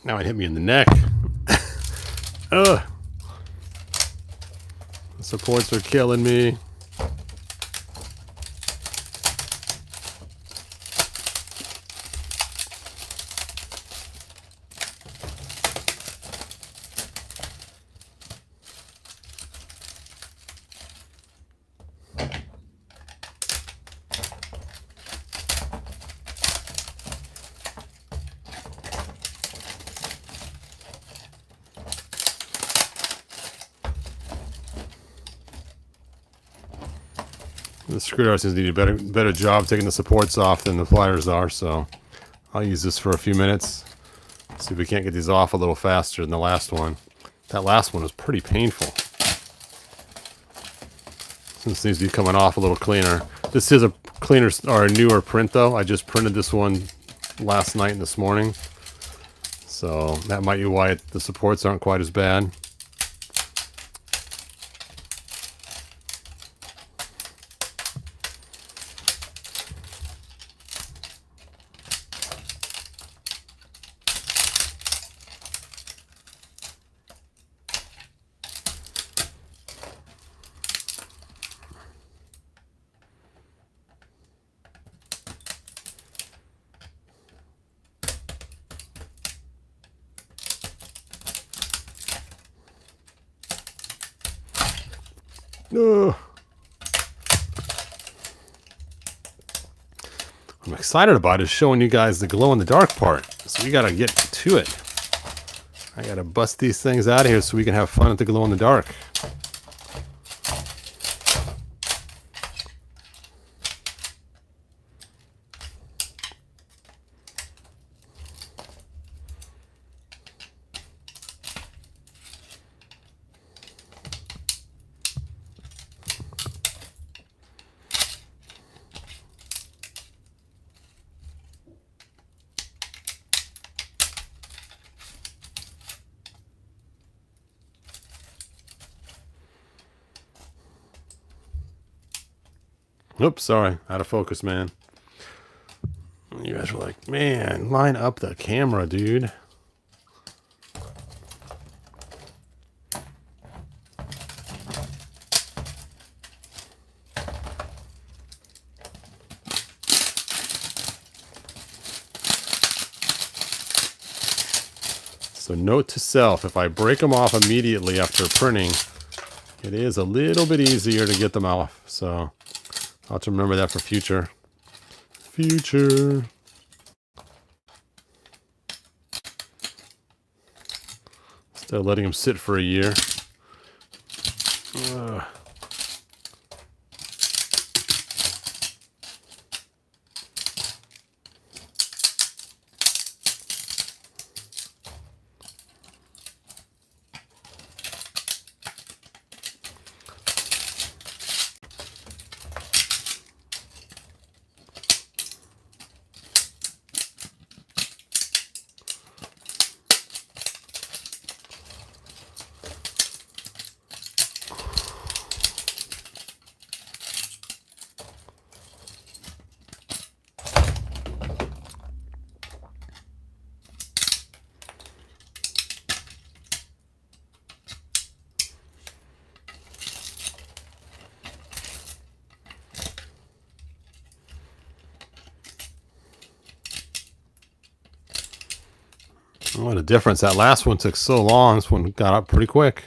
Now it hit me in the neck. Ugh. The supports are killing me. The screwdriver seems to do a better job taking the supports off than the pliers are, so I'll use this for a few minutes. See if we can't get these off a little faster than the last one. That last one was pretty painful. This seems to be coming off a little cleaner. This is a cleaner or a newer print though. I just printed this one last night and this morning. So that might be why the supports aren't quite as bad. Ugh. I'm excited about is showing you guys the glow in the dark part. So we gotta get to it. I gotta bust these things out of here so we can have fun at the glow in the dark. Oops, sorry. Out of focus, man. You guys were like, man, line up the camera, dude. So note to self, if I break them off immediately after printing, it is a little bit easier to get them off. So I'll have to remember that for future. Instead of letting them sit for a year. Ugh. What a difference. That last one took so long. This one got up pretty quick.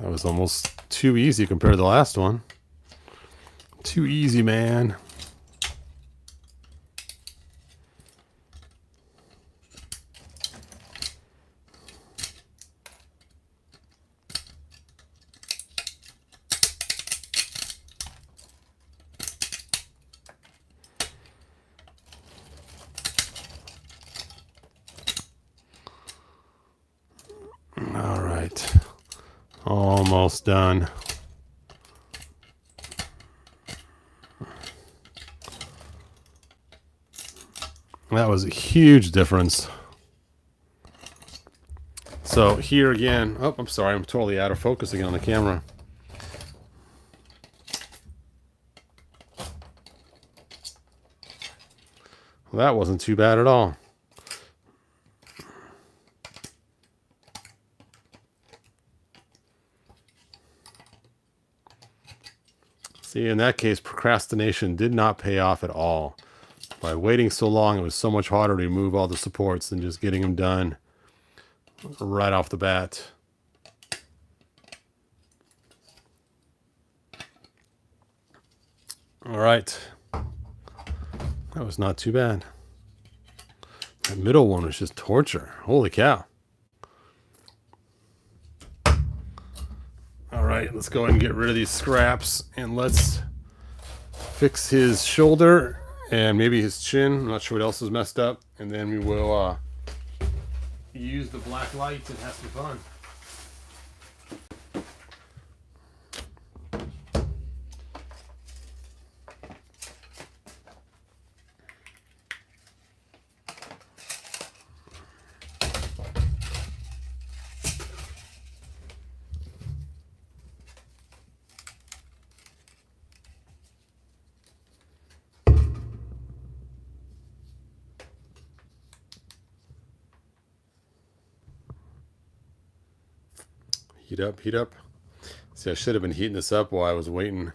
That was almost too easy compared to the last one. Too easy, man. All right. Almost done. That was a huge difference. So here again, oh, I'm sorry, I'm totally out of focus again on the camera. Well, that wasn't too bad at all. See, in that case, procrastination did not pay off at all. By waiting so long, it was so much harder to remove all the supports than just getting them done right off the bat. All right. That was not too bad. That middle one was just torture. Holy cow. All right, let's go ahead and get rid of these scraps, and let's fix his shoulder and maybe his chin. I'm not sure what else is messed up. And then we will use the black lights and have some fun. Heat up, heat up. See, I should have been heating this up while I was waiting.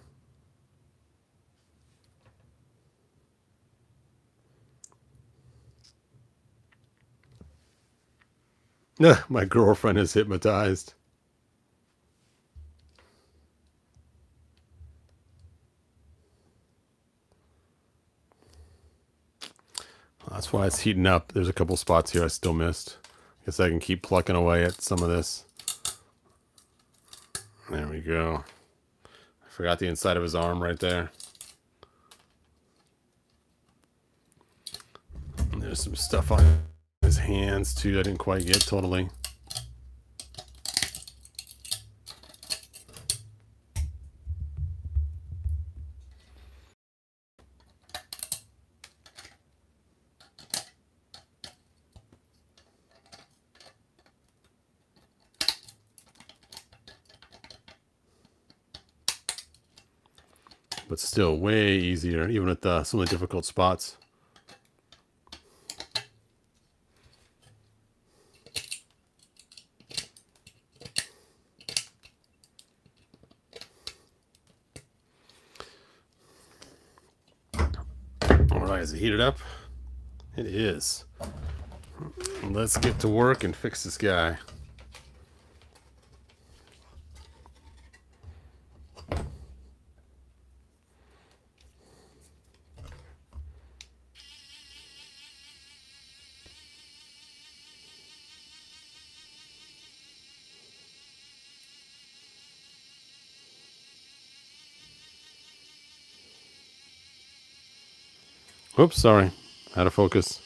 My girlfriend is hypnotized. That's why it's heating up. There's a couple spots here I still missed. Guess I can keep plucking away at some of this. There we go. I forgot the inside of his arm right there. And there's some stuff on his hands too I didn't quite get totally. But still way easier, even with some of the difficult spots. All right, is it heated up? It is. Let's get to work and fix this guy. Oops, sorry. Out of focus.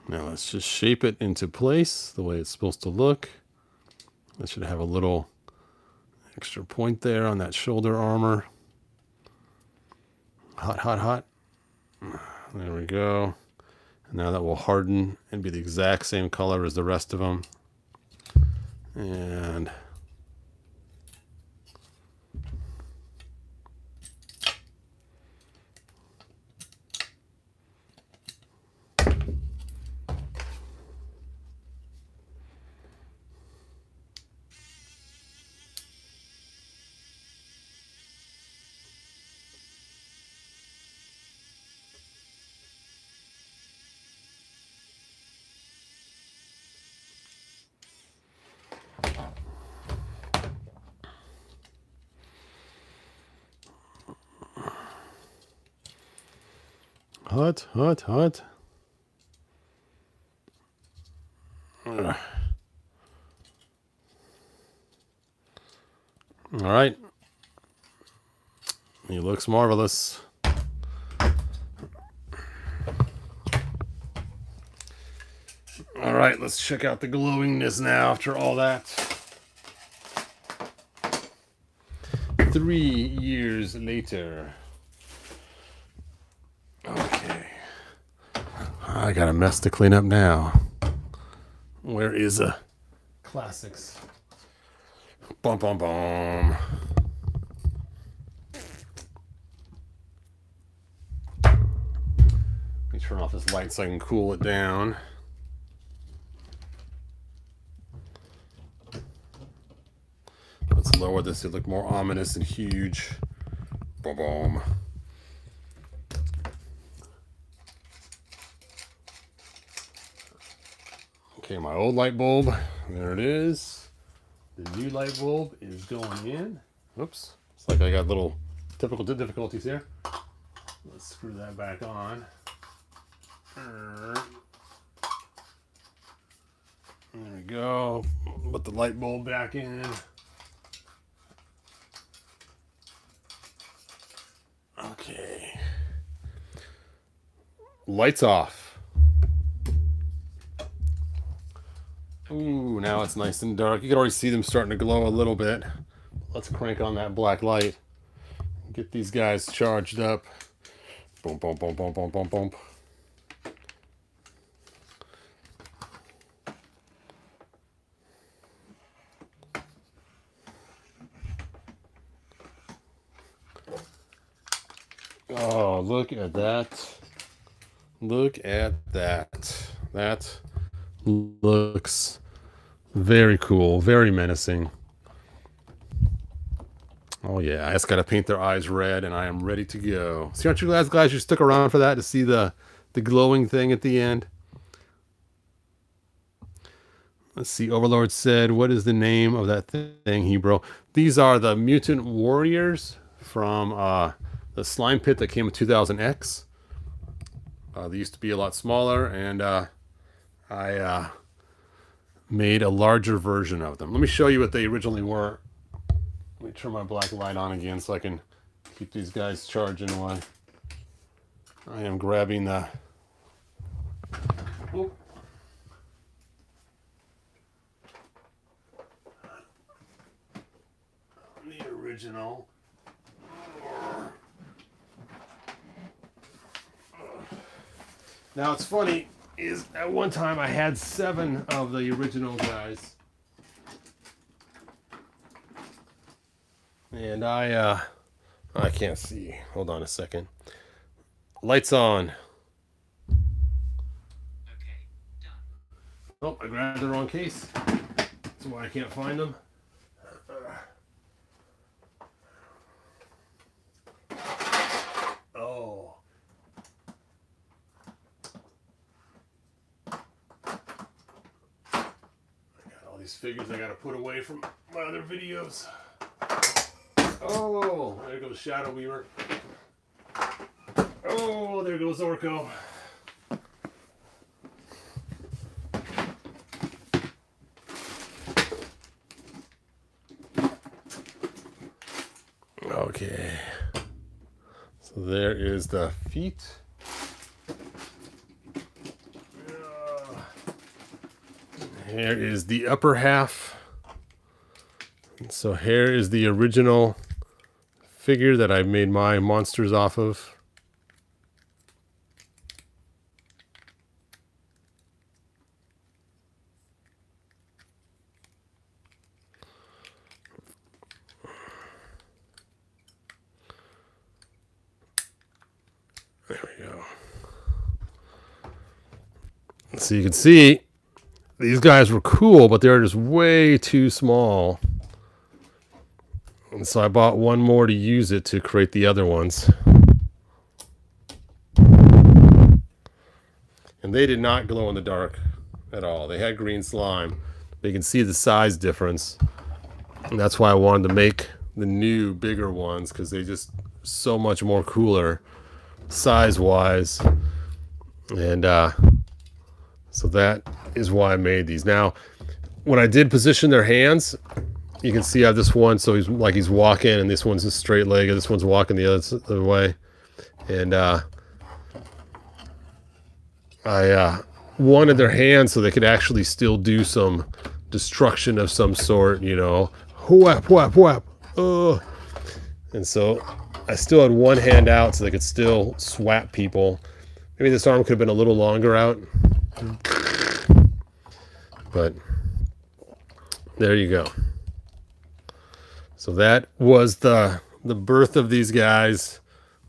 Now let's just shape it into place the way it's supposed to look. It should have a little extra point there on that shoulder armor. Hot, hot, hot. There we go. And now that will harden and be the exact same color as the rest of them. And Hot, hot, hot. Ugh. All right. He looks marvelous. All right, let's check out the glowingness now after all that. 3 years later. Okay. I got a mess to clean up now. Where is a classics? Bum, bum, bum. Let me turn off this light so I can cool it down. Let's lower this to look more ominous and huge. Boom, boom. Okay, my old light bulb. There it is. The new light bulb is going in. Oops. It's like I got little typical difficulties here. Let's screw that back on. There we go. Put the light bulb back in. Okay. Lights off. Ooh, now it's nice and dark. You can already see them starting to glow a little bit. Let's crank on that black light. Get these guys charged up. Boom, boom, boom, boom, boom, boom, boom. Oh, look at that. Look at that. That looks very cool, very menacing. Oh yeah, I just gotta paint their eyes red and I am ready to go. See, aren't you glad you stuck around for that to see the glowing thing at the end? Let's see, Overlord said, what is the name of that thing, Hebrew? These are the mutant warriors from the slime pit that came with 2000X. They used to be a lot smaller, and I made a larger version of them. Let me show you what they originally were. Let me turn my black light on again so I can keep these guys charging while I am grabbing the... Oh. The original. Now it's funny, is at one time I had 7 of the original guys. And I can't see. Hold on a second. Lights on. Okay, done. Oh, I grabbed the wrong case. That's why I can't find them. Oh. These figures I gotta put away from my other videos. Oh, there goes Shadow Weaver. Oh, there goes Orko. Okay. So there is the feet. Here is the upper half. So here is the original figure that I made my monsters off of. There we go. So you can see these guys were cool, but they're just way too small. And so I bought one more to use it to create the other ones. And they did not glow in the dark at all. They had green slime. But you can see the size difference. And that's why I wanted to make the new, bigger ones, because they just so much more cooler. size-wise. And so that is why I made these. Now, when I did position their hands, you can see I have this one, so he's walking, and this one's a straight leg, and this one's walking the other way. And I wanted their hands so they could actually still do some destruction of some sort, you know. Whap, whap, whap. And so I still had one hand out so they could still swat people. Maybe this arm could have been a little longer out. But there you go. So that was the birth of these guys,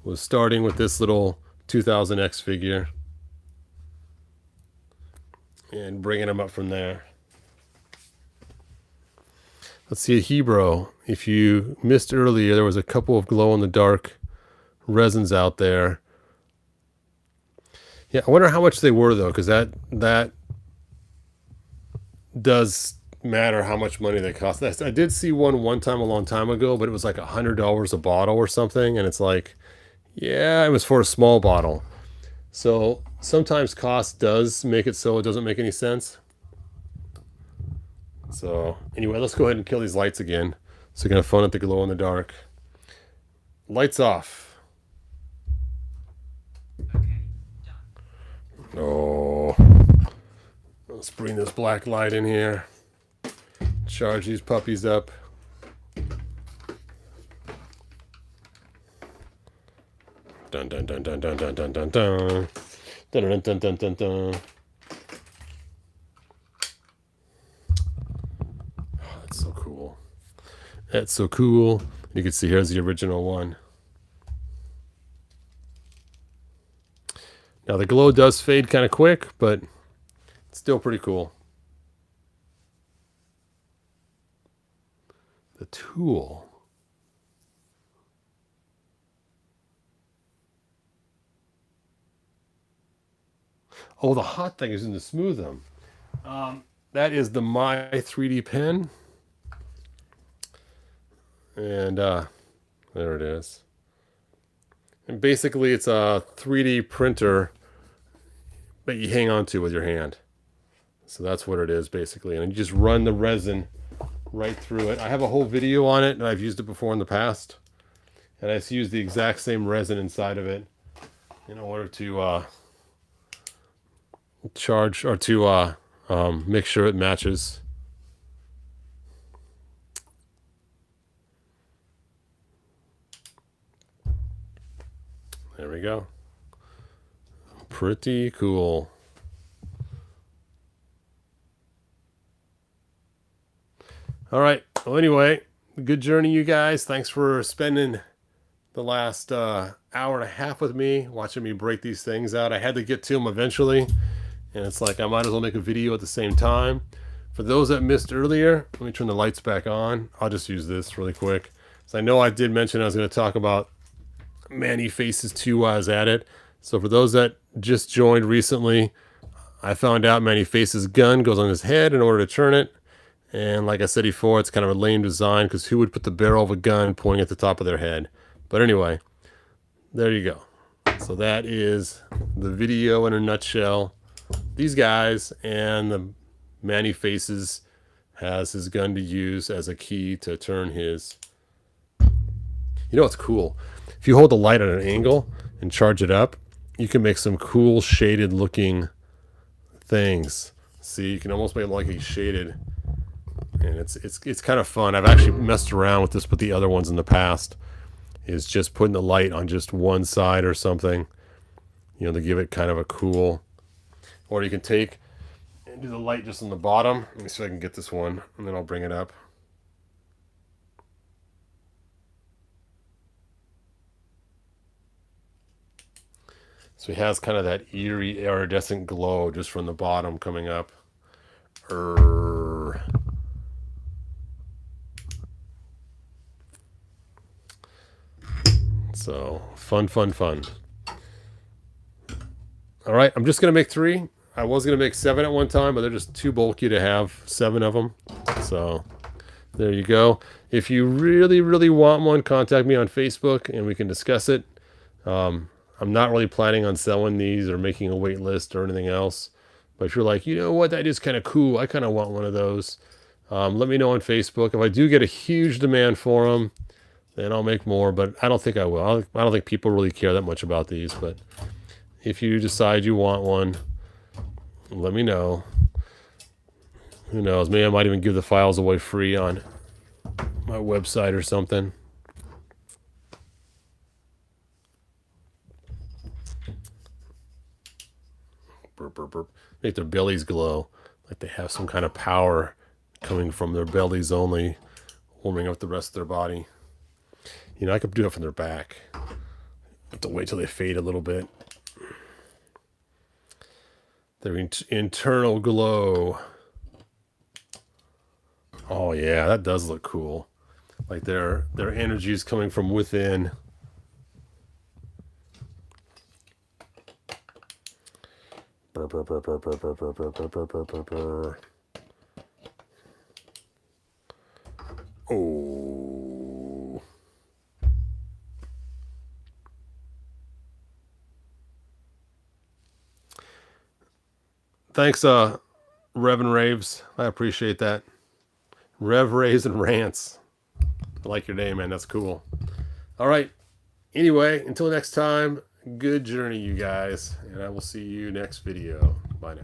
was starting with this little 2000X figure and bringing them up from there. Let's see a Hebrew. If you missed earlier, there was a couple of glow-in-the-dark resins out there. Yeah, I wonder how much they were, though, because that does matter how much money they cost. I did see one time a long time ago, but it was like $100 a bottle or something, and it's like, yeah, it was for a small bottle. So sometimes cost does make it so it doesn't make any sense. So anyway, let's go ahead and kill these lights again. So you're gonna have fun at the glow in the dark. Lights off. Oh, let's bring this black light in here. Charge these puppies up. Dun dun dun dun dun dun dun dun dun. Dun dun dun dun dun dun. Oh, that's so cool. That's so cool. You can see here's the original one. Now the glow does fade kind of quick, but it's still pretty cool. The tool. Oh, the hot thing is in to smooth them. That is the My 3D pen. And there it is. And basically it's a 3D printer that you hang on to with your hand. So that's what it is basically. And you just run the resin right through it. I have a whole video on it, and I've used it before in the past. And I just use the exact same resin inside of it in order to charge or to make sure it matches. There we go. Pretty cool. All right. Well, anyway, good journey, you guys. Thanks for spending the last hour and a half with me, watching me break these things out. I had to get to them eventually, and it's like I might as well make a video at the same time. For those that missed earlier, let me turn the lights back on. I'll just use this really quick. So I know I did mention I was going to talk about Manny Faces 2 while I was at it. So for those that just joined recently, I found out Manny Faces' gun goes on his head in order to turn it. And like I said before, it's kind of a lame design because who would put the barrel of a gun pointing at the top of their head? But anyway, there you go. So that is the video in a nutshell. These guys, and the Manny Faces has his gun to use as a key to turn his... You know what's cool? If you hold the light at an angle and charge it up, you can make some cool shaded looking things. See, you can almost make it like he's shaded. And it's kind of fun. I've actually messed around with this with the other ones in the past. Is just putting the light on just one side or something, you know, to give it kind of a cool. Or you can take and do the light just on the bottom. Let me see if I can get this one, and then I'll bring it up. So he has kind of that eerie iridescent glow just from the bottom coming up. So fun. All right, I'm just gonna make 3. I was gonna make 7 at one time, but they're just too bulky to have 7 of them. So there you go. If you really want one, contact me on Facebook and we can discuss it. I'm I'm not really planning on selling these or making a wait list or anything else. But if you're like, you know what, that is kind of cool, I kind of want one of those, let me know on Facebook. If I do get a huge demand for them, then I'll make more, but I don't think I will. I don't think people really care that much about these, but if you decide you want one, let me know. Who knows, maybe I might even give the files away free on my website or something. Burp, burp, burp. Make their bellies glow, like they have some kind of power coming from their bellies only, warming up the rest of their body. You know, I could do it from their back. I have to wait till they fade a little bit. Their internal glow. Oh yeah, that does look cool. Like their energy is coming from within. Burr, burr, burr, burr, burr, burr, burr, burr, burr, burr, burr, burr. Oh. Thanks, Rev and Raves. I appreciate that. Rev, Raves, and Rants. I like your name, man. That's cool. All right. Anyway, until next time, good journey, you guys. And I will see you next video. Bye now.